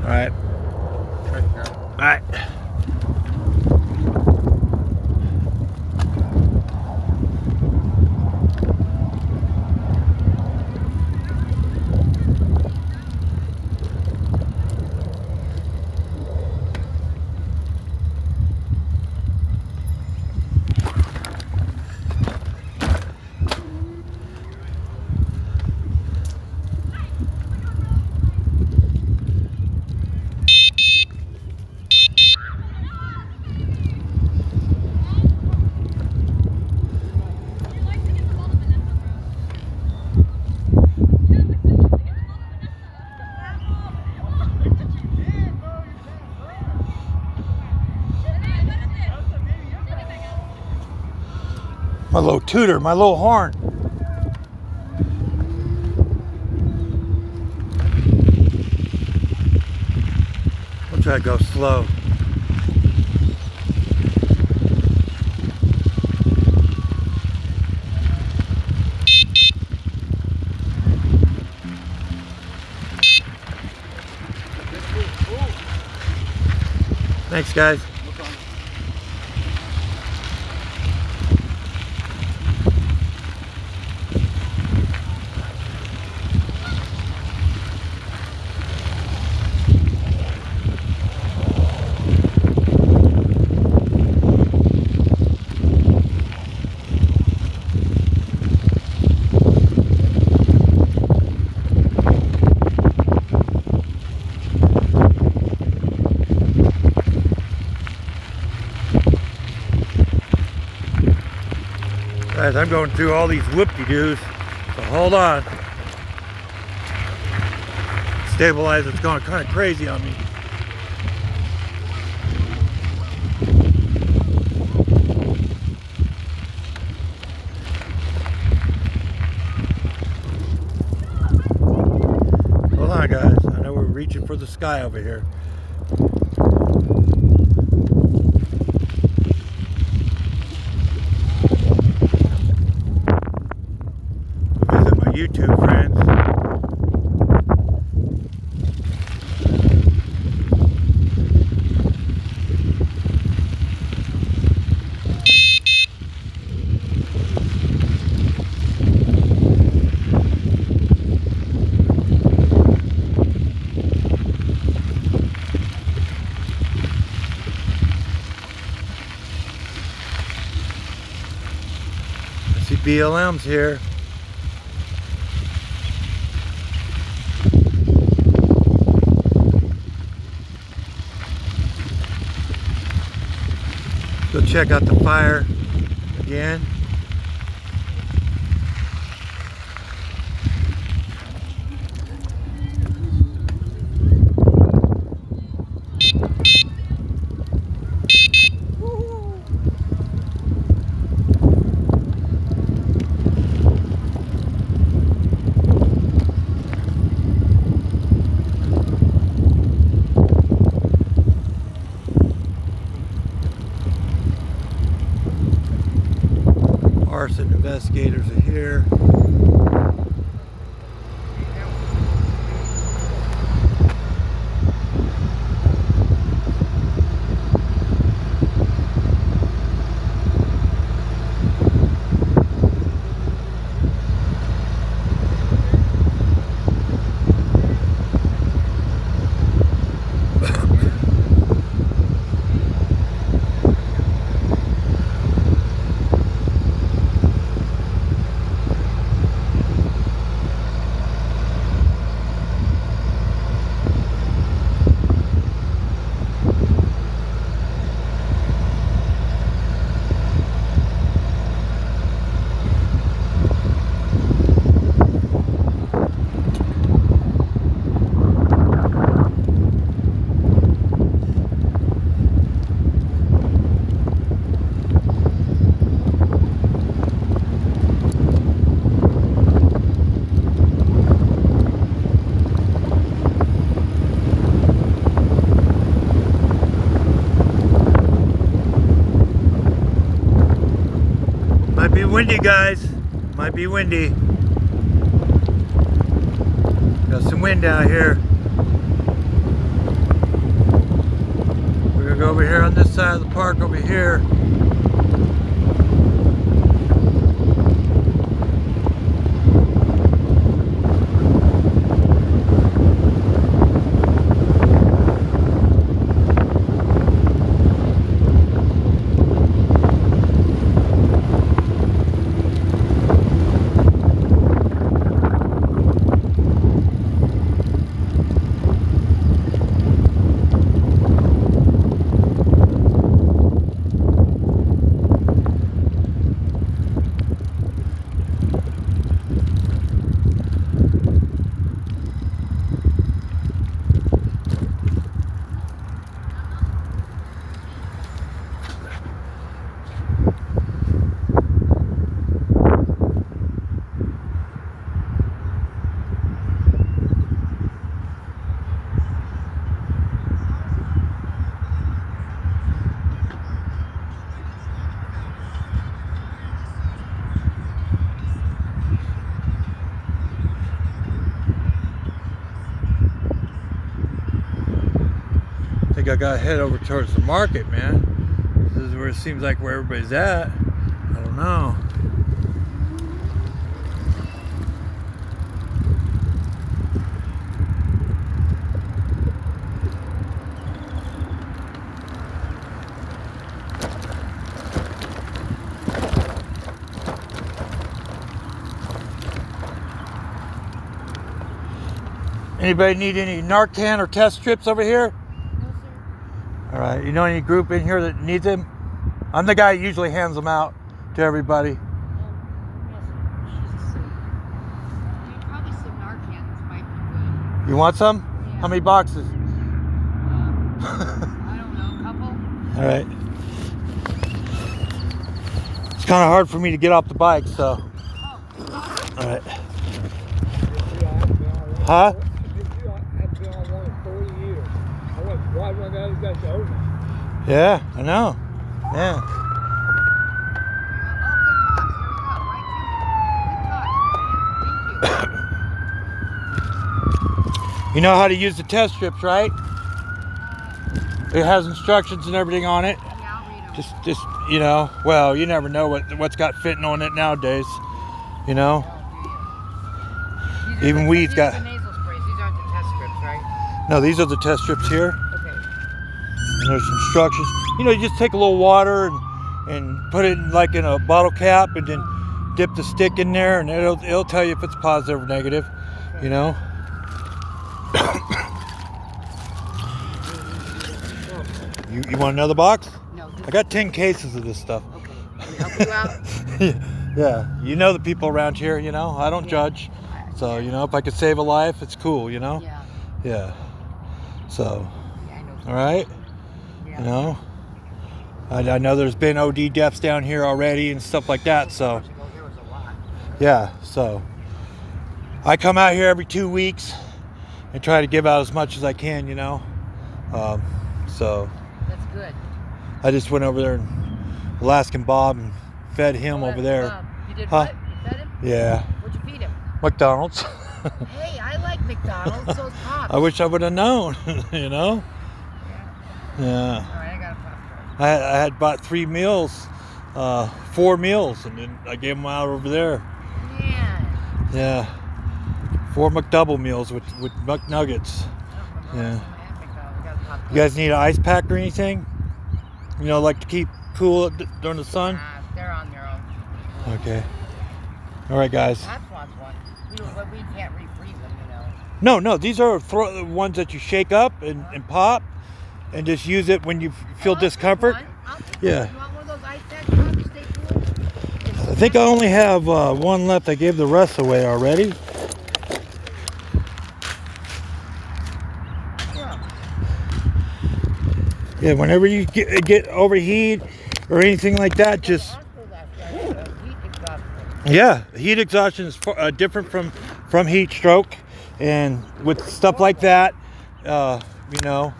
Alright. Thanks, man. Alright. My little tooter, my little horn. We'll try to go slow. Thanks, guys. Guys, I'm going through all these whoop-de-doos, so hold on. stabilizer's going kind of crazy on me. Hold on, guys. I know we're reaching for the sky over here. Visit my YouTube friends. I see BLM's here. Go check out the fire again. Arson investigators are here. Might be windy, guys. Might be windy. Got some wind out here. We're gonna go over here on this side of the park over here. I think I gotta head over towards the market, man. This is where it seems like where everybody's at. I don't know. Anybody need any Nar Can or test strips over here? All right, you know any group in here that needs them? I'm the guy who usually hands them out to everybody. Probably some Nar Cans might be good. You want some? How many boxes? I don't know, a couple? All right. It's kind of hard for me to get off the bike, so. All right. Huh? I've been on one in 40 years. I was driving one of the other guys over. Yeah, I know. Yeah. You know how to use the test strips, right? It has instructions and everything on it. Yeah, I'll read them. Just you know, well, you never know what's got fentanyl in it nowadays. You know, even weed's got. These are the nasal sprays. These aren't the test strips, right? No, these are the test strips here. Okay. And there's instructions. You know, you just take a little water and put it in, like in a bottle cap, and then dip the stick in there, and it'll tell you if it's positive or negative. Okay. You know. You want another box? No. I got 10 cases of this stuff. Okay. Can I help you out? Yeah, you know the people around here, you know, I don't judge. So, you know, if I could save a life, it's cool, you know? Yeah. Yeah. So, Yeah, I know. all right, Yeah. you know? I know there's been OD deaths down here already and stuff like that, so. There was a lot. Yeah, so. I come out here every 2 weeks and try to give out as much as I can, you know? So. That's good. I just went over there and Alaskan Bob and fed him over there. You did Huh? what? You fed him? Yeah, What'd you feed him? McDonald's. Hey, I like McDonald's. So's Pops. I wish I would have known, you know? Yeah. All right, I got a Pop. I had bought 3 meals, 4 meals, and then I gave them out over there. Man. Yeah. 4 McDouble meals with McNuggets. I don't remember Yeah. last time I had McDonald's. I got a Pop. You guys need an ice pack or anything? You know, like to keep cool during the sun? Nah, they're on their own. Okay. All right, guys. Pops wants one. But we can't refreeze them, you know. No, these are ones that you shake up and pop and just use it when you feel discomfort. Yeah. You want one of those ice packs, Pop, to stay cool? I think I only have one left. I gave the rest away already. Yeah, whenever you get overheat or anything like that, just yeah, heat exhaustion is different from heat stroke, and with stuff like that, you know,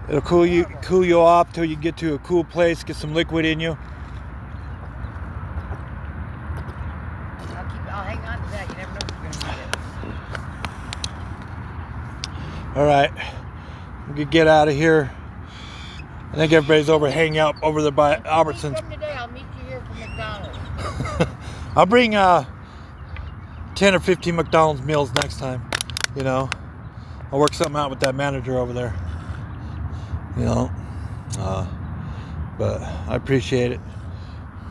it'll cool you off till you get to a cool place, get some liquid in you. I'll hang on to that. You never know if you're gonna need it. All right, we could get out of here. I think everybody's over hanging out over there by Albertsons. From today, I'll meet you here for McDonald's. I'll bring 10 or 15 McDonald's meals next time. You know, I'll work something out with that manager over there. You know, but I appreciate it.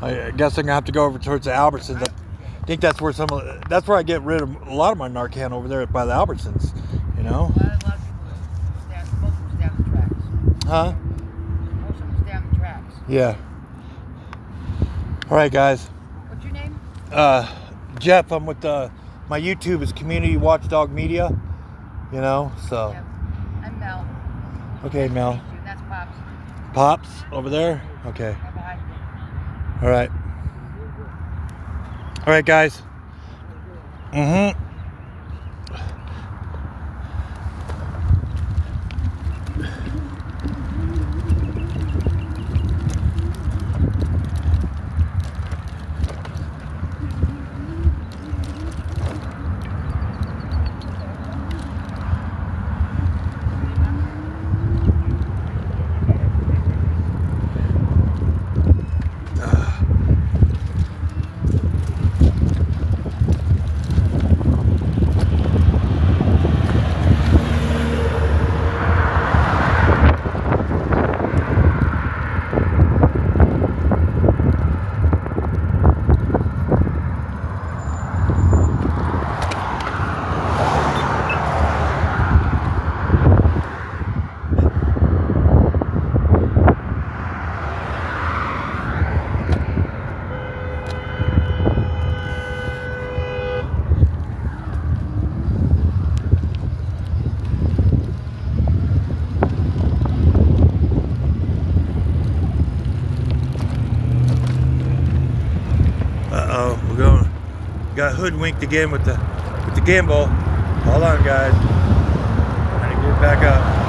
I guess I'm gonna have to go over towards the Albertsons. I think that's where that's where I get rid of a lot of my Nar Can, over there by the Albertsons. You know? A lot of people most of them stay on the tracks. Huh? Most of them stay on the tracks. Yeah. All right, guys. What's your name? Jeff. I'm with my YouTube is Community Watchdog Media. You know, so. Yeah. I'm Mel. Okay, Mel. Nice to meet you. That's Pops. Pops over there. Okay. Right behind you. All right. All right, guys. Mm-hmm. Got hoodwinked again with the gimbal. Hold on, guys. Trying to get back up.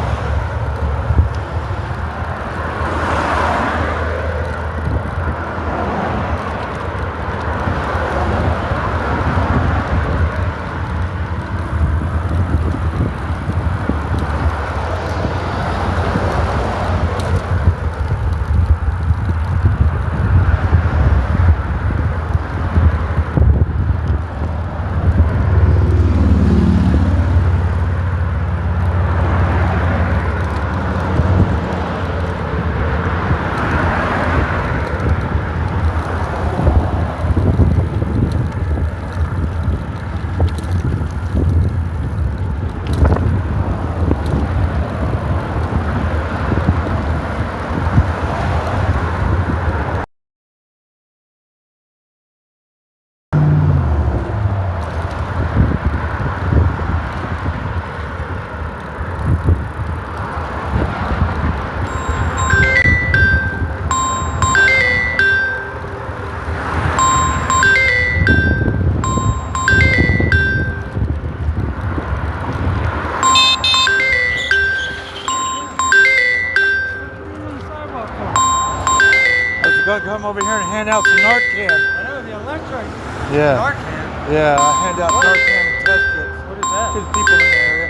Come over here and hand out some Nar Can. I know, the electric. Yeah. Nar Can. Yeah, I hand out Nar Can and test strips What is that? to the people in the area.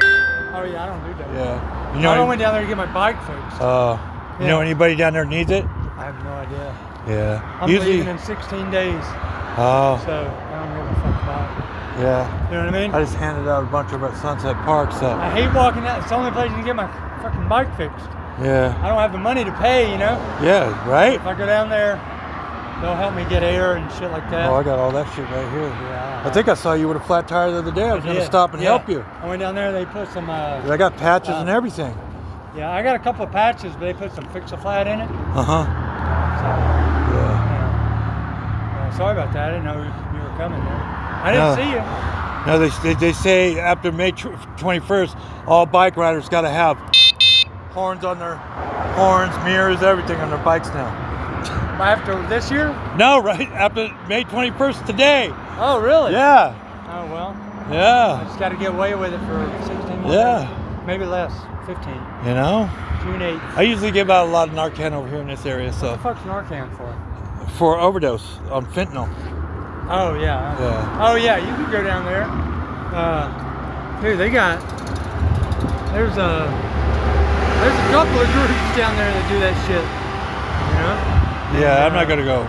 Oh yeah, I don't do that. Yeah. You I know, don't went down there to get my bike fixed. you know anybody down there needs it? I have no idea. Yeah. I'm leaving in 16 days, Oh. so I don't give a fuck about it. Yeah. You know what I mean? I just handed out a bunch of them at Sunset Park, so. I hate walking out. It's the only place you can get my fucking bike fixed. Yeah. I don't have the money to pay, you know? Yeah, right? If I go down there, they'll help me get air and shit like that. Oh, I got all that shit right here. Yeah. I think I saw you with a flat tire the other day. I was going to stop and help you. I went down there, they put some... I got patches and everything. Yeah, I got a couple of patches, but they put some Fix-A-Flat in it. Uh-huh. So, Yeah. sorry about that. I didn't know you were coming there. I didn't see you. No, they say after May 21st, all bike riders got to have horns, mirrors, everything on their bikes now. After this year? No, right after May 21st today. Oh, really? Yeah. Oh, well. I Yeah. just got to get away with it for 16 more Yeah. days. Maybe less. 15. You know, June 8th. I usually give out a lot of Narcan over here in this area, What so the fuck's Narcan for? for overdose on fentanyl. Oh, yeah. Yeah. Oh, yeah, you could go down there. Dude, there's a couple of groups down there that do that shit. You know? Yeah, I'm not gonna go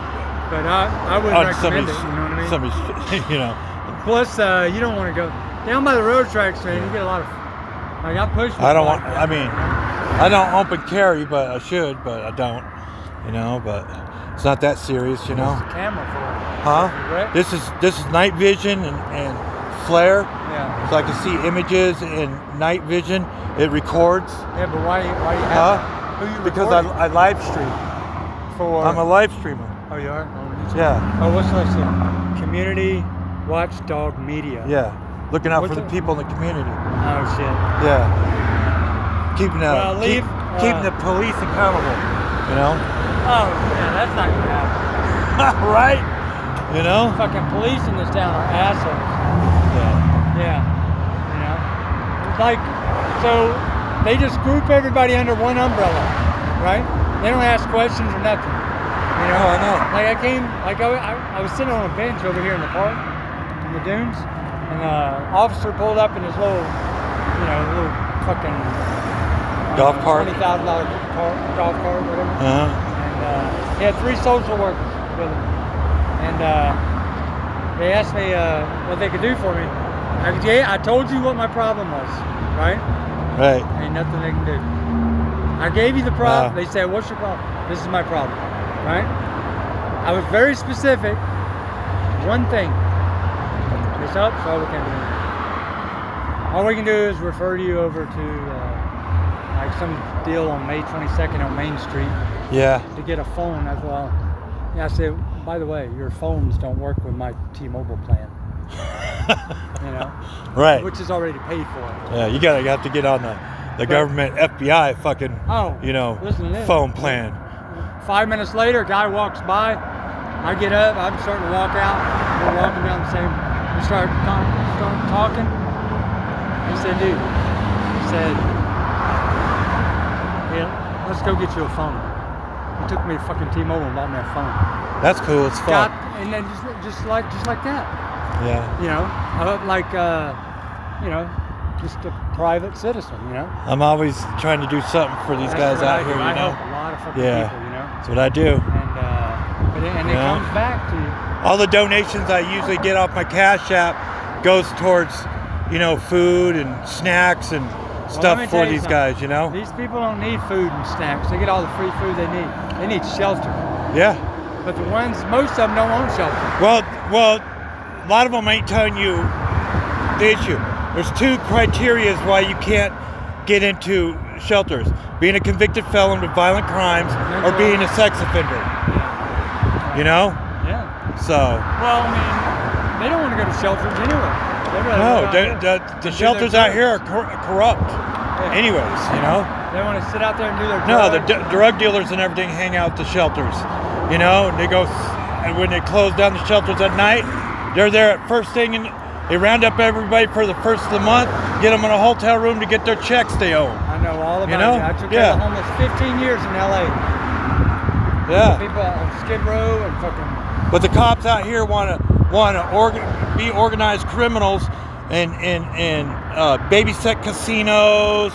But I wouldn't on recommend it, you know what I mean? somebody's, you know. Plus, you don't want to go down by the road tracks, man. You get a lot of, like, I push. I don't want. I mean, I don't open carry, but I should, but I don't. You know, but it's not that serious, you know. What's the camera for? Huh? Right? This is night vision and flare, Yeah. so I can see images in night vision. It records. Yeah, but why you have Huh? that? Who you Because recording? I live stream. For. I'm a live streamer. Oh, you are? Yeah. Oh, what's that? Community Watchdog Media. Yeah. Looking out What's for the it? people in the community. Oh, shit. Yeah. Keeping Well, keeping the police accountable. You know. Oh, yeah, that's not gonna happen. Right. You know. Fucking police in this town are assholes. Yeah. Yeah. You know? It's like, so they just group everybody under one umbrella, right? They don't ask questions or nothing. You know? Oh, I know. Like I was sitting on a bench over here in the park, in the dunes, and an officer pulled up in his little fucking Golf cart. $20,000 golf cart, whatever. Uh-huh. And he had 3 social workers with him. And they asked me what they could do for me. I told you what my problem was, right? Right. Ain't nothing they can do. I gave you the problem. Wow. They said, what's your problem? This is my problem, right? I was very specific. One thing. It's up, so all we can do. All we can do is refer you over to like some deal on May 22nd on Main Street Yeah. to get a phone as well. Yeah, I said, by the way, your phones don't work with my T-Mobile plan. You know? Right. Which is already paid for. Yeah, you have to get on the government FBI fucking listen to this. phone plan. 5 minutes later, a guy walks by. I get up. I'm starting to walk out. We're walking down the same We start talking. He said, dude, he said, yeah, let's go get you a phone. He took me to fucking T-Mobile and bought me a phone. That's cool as fuck. And then just like that. Yeah. You know, you know, just a private citizen, you know. I'm always trying to do something for these guys out here, you I know. help a lot of fucking Yeah. people, you know. That's what I do. And it comes back to you. All the donations I usually get off my Cash App goes towards, you know, food and snacks and stuff let me for tell you these something. guys, you know. These people don't need food and snacks. They get all the free food they need. They need shelter. Yeah. But most of them don't own shelter. Well, a lot of them ain't telling you the issue. There's two criteria why you can't get into shelters: being a convicted felon with violent crimes, or being a sex offender. You know? Yeah. So. Well, I mean, they don't want to go to shelters anyway. No, the shelters out here are corrupt. Yeah. Anyways, you know. They want to sit out there and do their No, drugs. the drug dealers and everything hang out at the shelters. You know, they go, and when they close down the shelters at night, they're there at first thing, and they round up everybody for the first of the month, get them in a hotel room to get their checks they owe. I know all about You know? it. I took care of the homeless 15 years in LA. Yeah. People on Skid Row and fucking. But the cops out here want to be organized criminals and babysit casinos,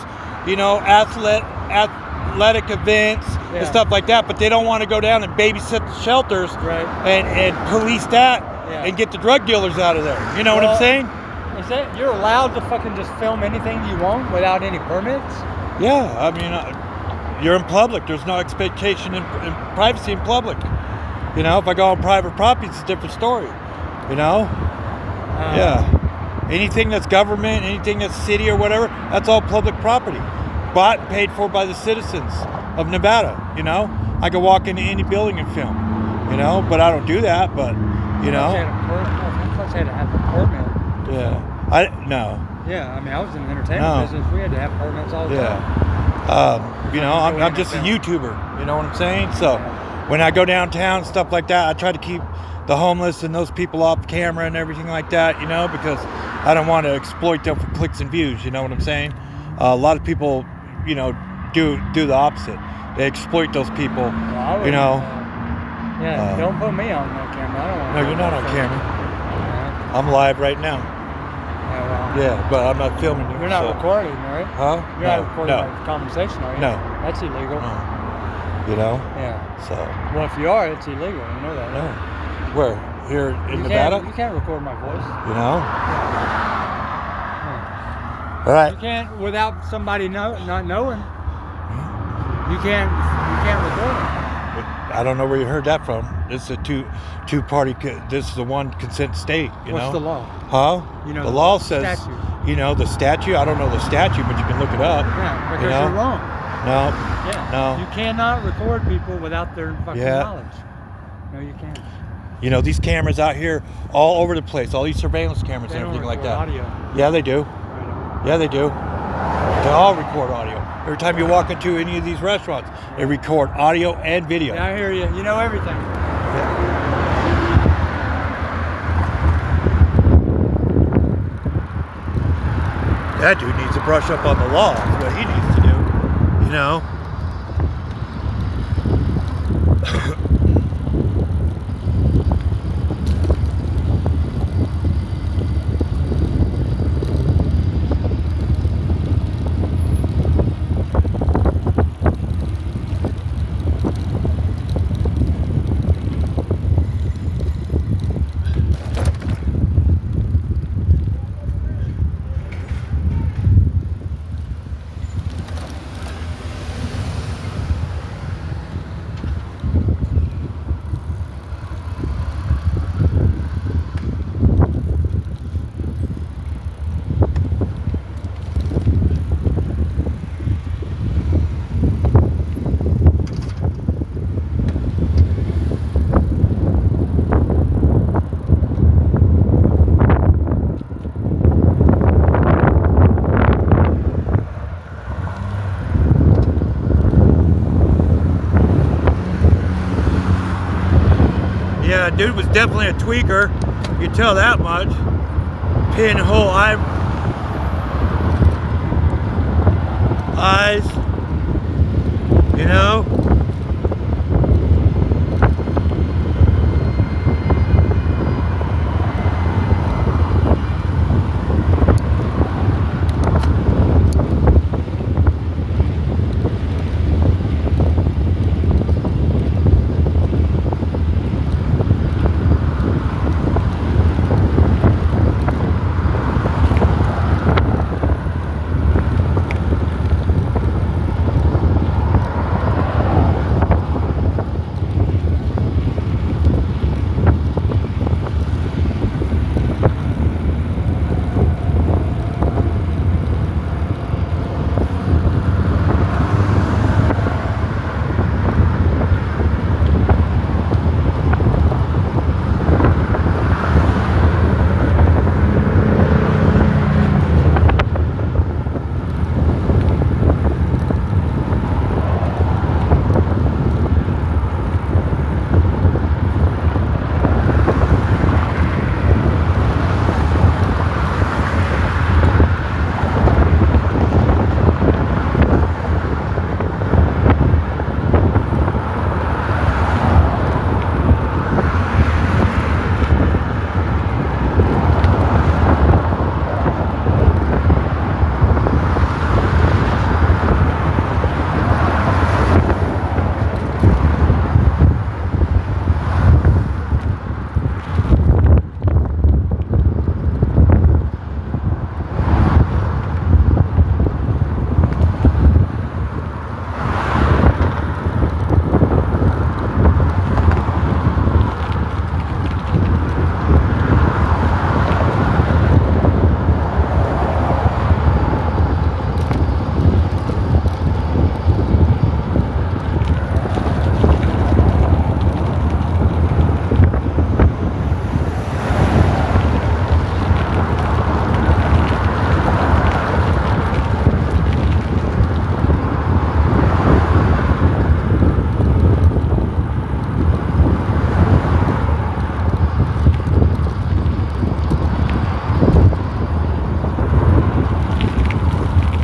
you know, athletic events and stuff like that. But they don't want to go down and babysit the shelters and police that and get the drug dealers out of there. You know what I'm saying? Is that you're allowed to fucking just film anything you want without any permits? Yeah, I mean, you're in public. There's no expectation in privacy in public. You know, if I go on private property, it's a different story. You know? Yeah. Anything that's government, anything that's city or whatever, that's all public property. Bought and paid for by the citizens of Nevada, you know? I could walk into any building and film, you know? But I don't do that, but, you know? I thought you had to have a permit. Yeah. No. Yeah, I mean, I was in the entertainment business. We had to have permits all the time. You know, I'm just a YouTuber, you know what I'm saying? So when I go downtown and stuff like that, I try to keep the homeless and those people off camera and everything like that, you know, because I don't want to exploit them for clicks and views, you know what I'm saying? A lot of people, you know, do the opposite. They exploit those people, you know. Don't put me on that camera. I don't want No, you're not on camera. I'm live right now. Yeah, but I'm not filming you. You're not recording, right? Huh? You're not recording my conversation, are you? No. That's illegal. You know? Yeah. So. Well, if you are, it's illegal. You know that. No. Where? Here in Nevada? You can't record my voice. You know? Yeah. All right. You can't without somebody not knowing. You can't record it. I don't know where you heard that from. This is a two-party. This is a one consent state. You What's know? the law? Huh? You know, the law says. Statute. You know the statute. I don't know the statute, but you can look it up. Yeah, because you know? you're wrong. No. Yeah. No. You cannot record people without their fucking knowledge. No, you can't. You know these cameras out here all over the place. All these surveillance cameras and everything like that. Audio. Yeah, they do. Yeah, they do. They all record audio. Every time you walk into any of these restaurants, they record audio and video. Yeah, I hear you. You know everything. Yeah. That dude needs to brush up on the law. That's what he needs to do. You know? Yeah, dude was definitely a tweaker. You tell that much. pinhole eyes, you know.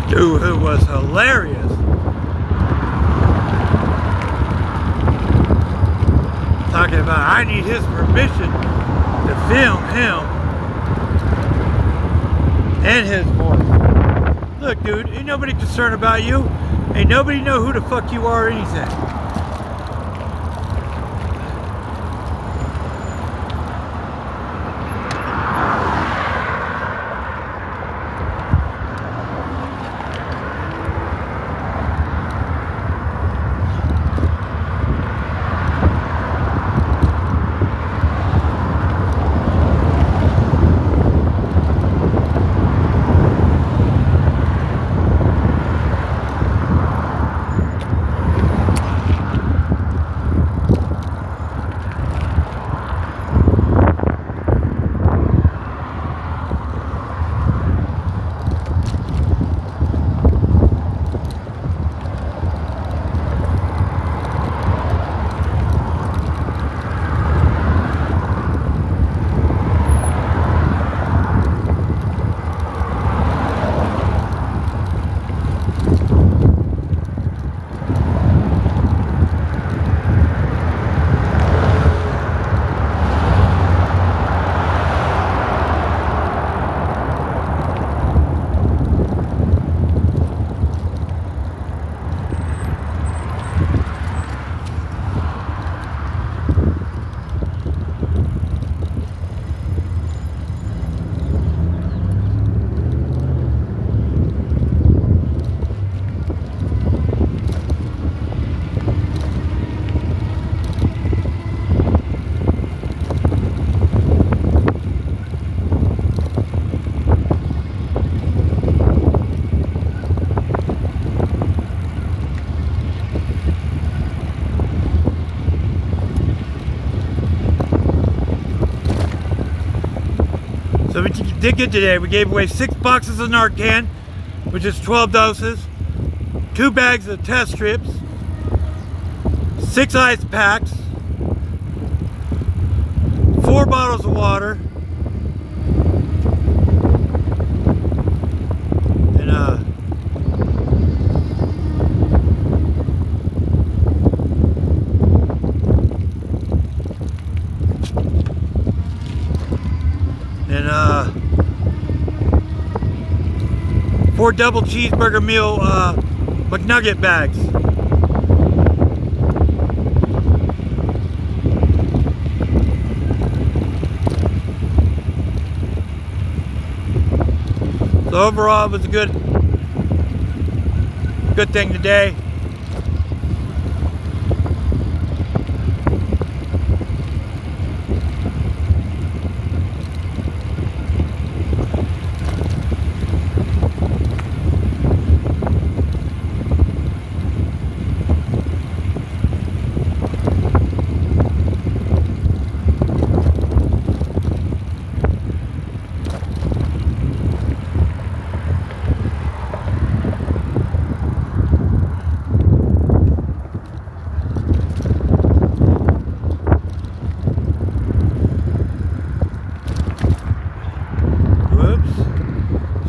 Dude, it was hilarious. Talking about, I need his permission to film him and his voice. Look, dude, ain't nobody concerned about you. Ain't nobody know who the fuck you are or anything. So we did good today. We gave away 6 boxes of Nar Can, which is 12 doses, 2 bags of test strips, 6 ice packs, 4 bottles of water, 4 double cheeseburger meal McNugget bags. So overall, it was a good thing today.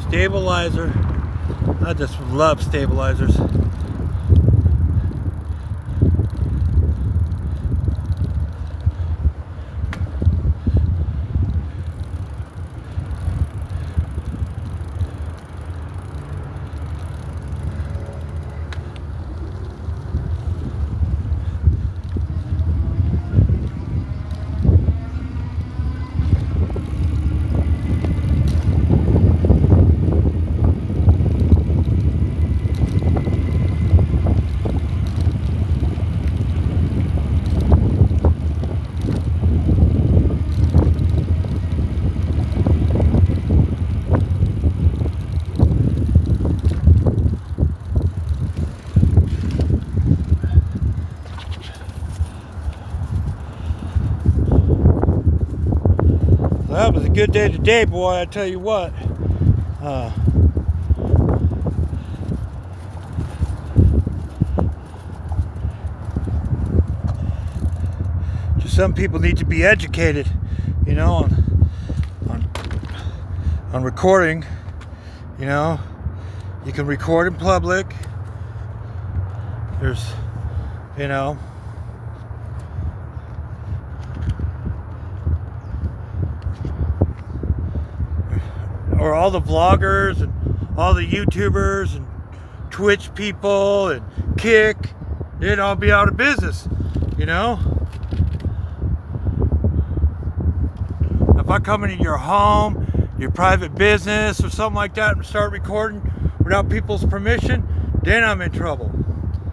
Stabilizer. I just love stabilizers. That was a good day today, boy, I tell you what. Just some people need to be educated, you know, on recording. You know, you can record in public. There's, you know, or all the vloggers and all the YouTubers and Twitch people and Kick, they'd all be out of business, you know? If I come into your home, your private business or something like that and start recording without people's permission, then I'm in trouble.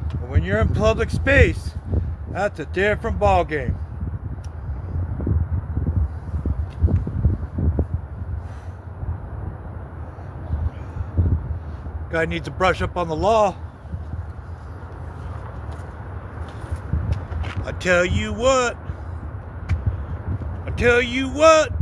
But when you're in public space, that's a different ball game. Guy needs to brush up on the law. I tell you what. I tell you what.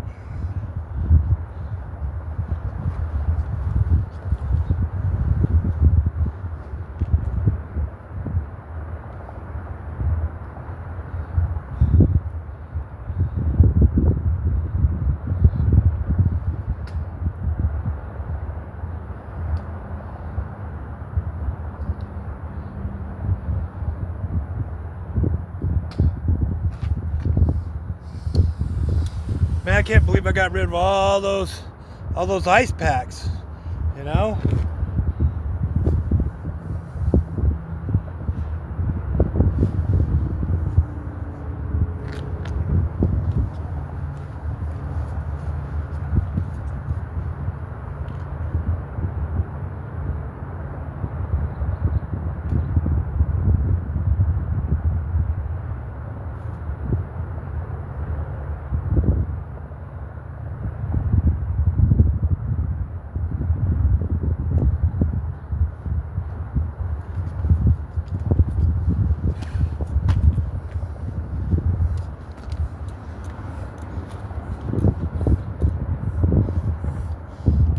Man, I can't believe I got rid of all those ice packs, you know?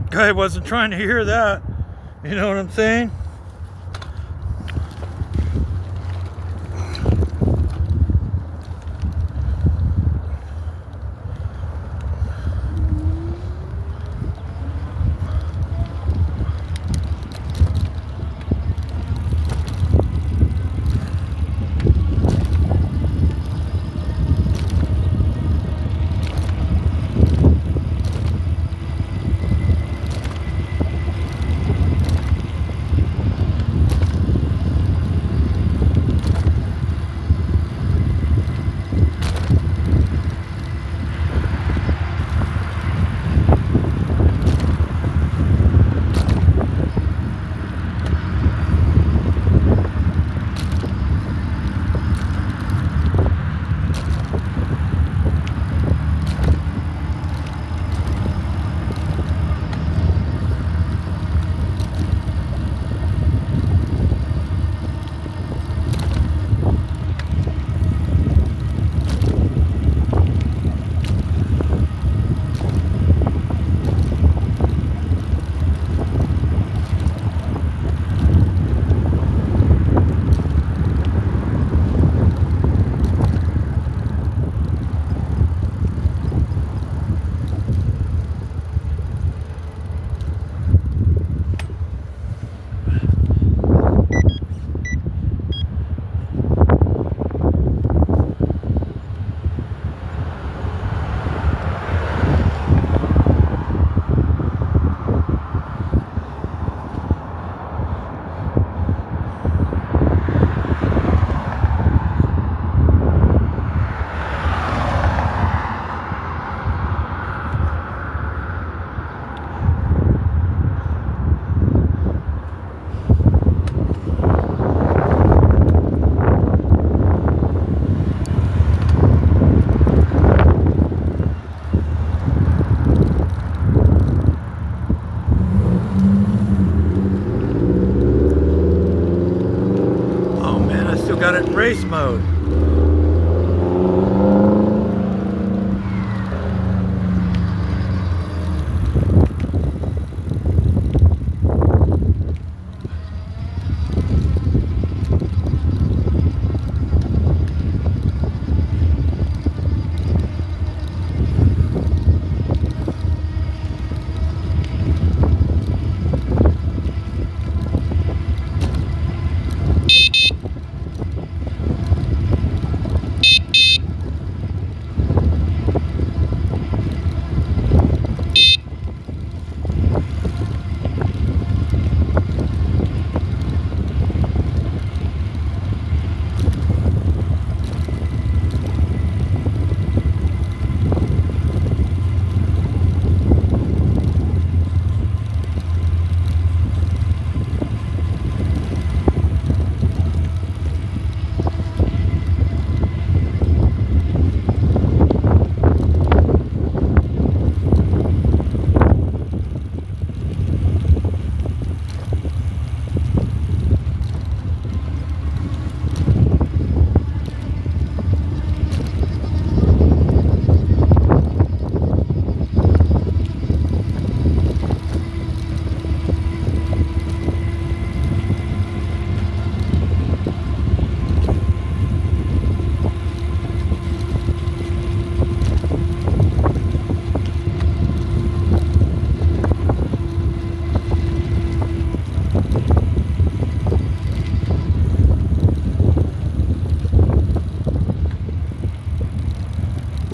Guy wasn't trying to hear that. You know what I'm saying? race mode.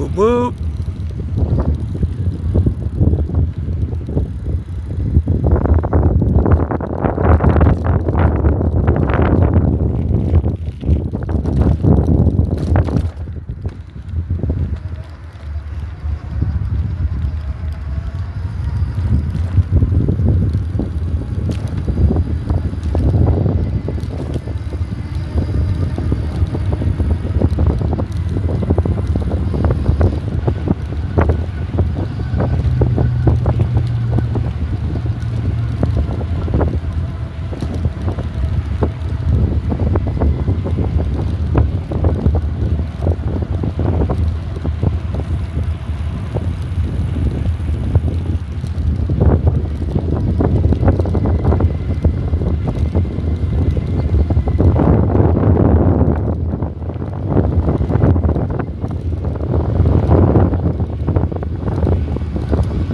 Whoop whoop.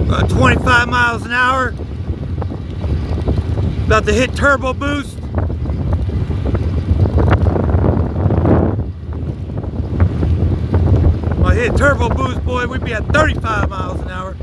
About 25 miles an hour. About to hit turbo boost. If I hit turbo boost, boy, we'd be at 35 miles an hour.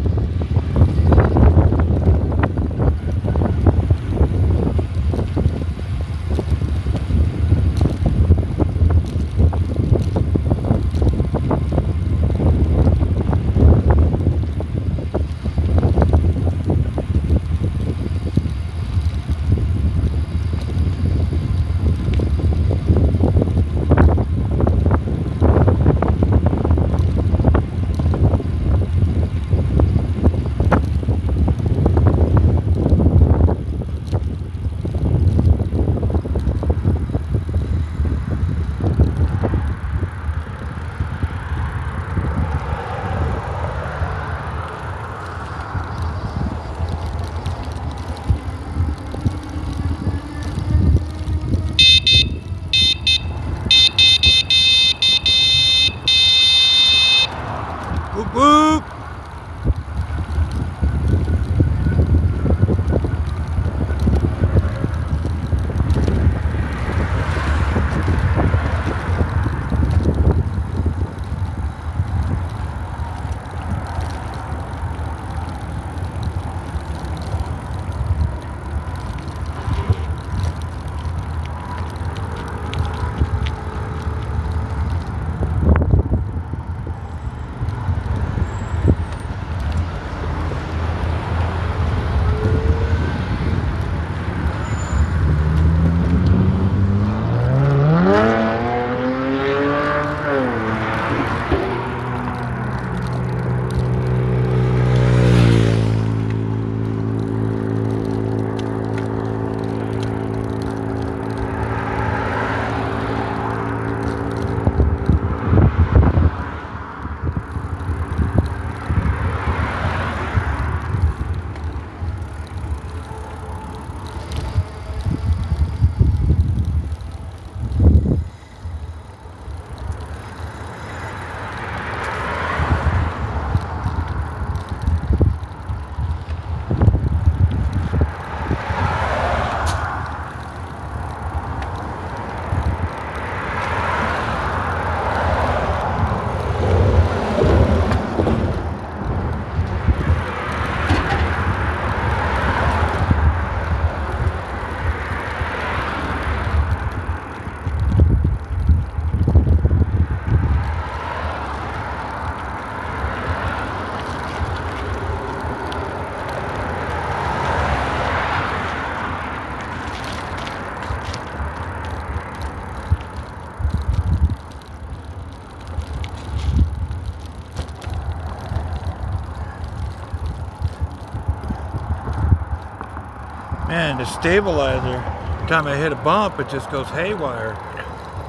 and the stabilizer, every time I hit a bump, it just goes haywire,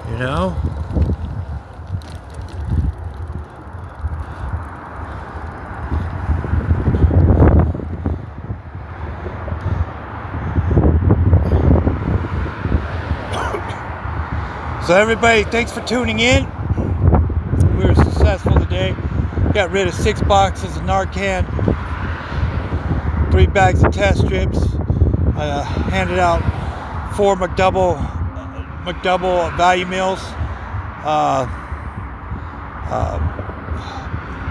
you know? So everybody, thanks for tuning in. We were successful today. Got rid of 6 boxes of Nar Can, 3 bags of test strips. I handed out 4 McDouble value meals,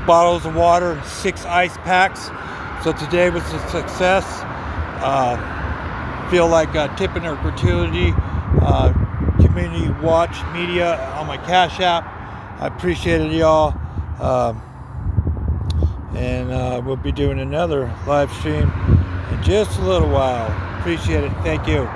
bottles of water, 6 ice packs. So today was a success. Feel like tipping or gratuity. Community watch media on my Cash App. I appreciate it, y'all. And we'll be doing another live stream in just a little while. Appreciate it. Thank you.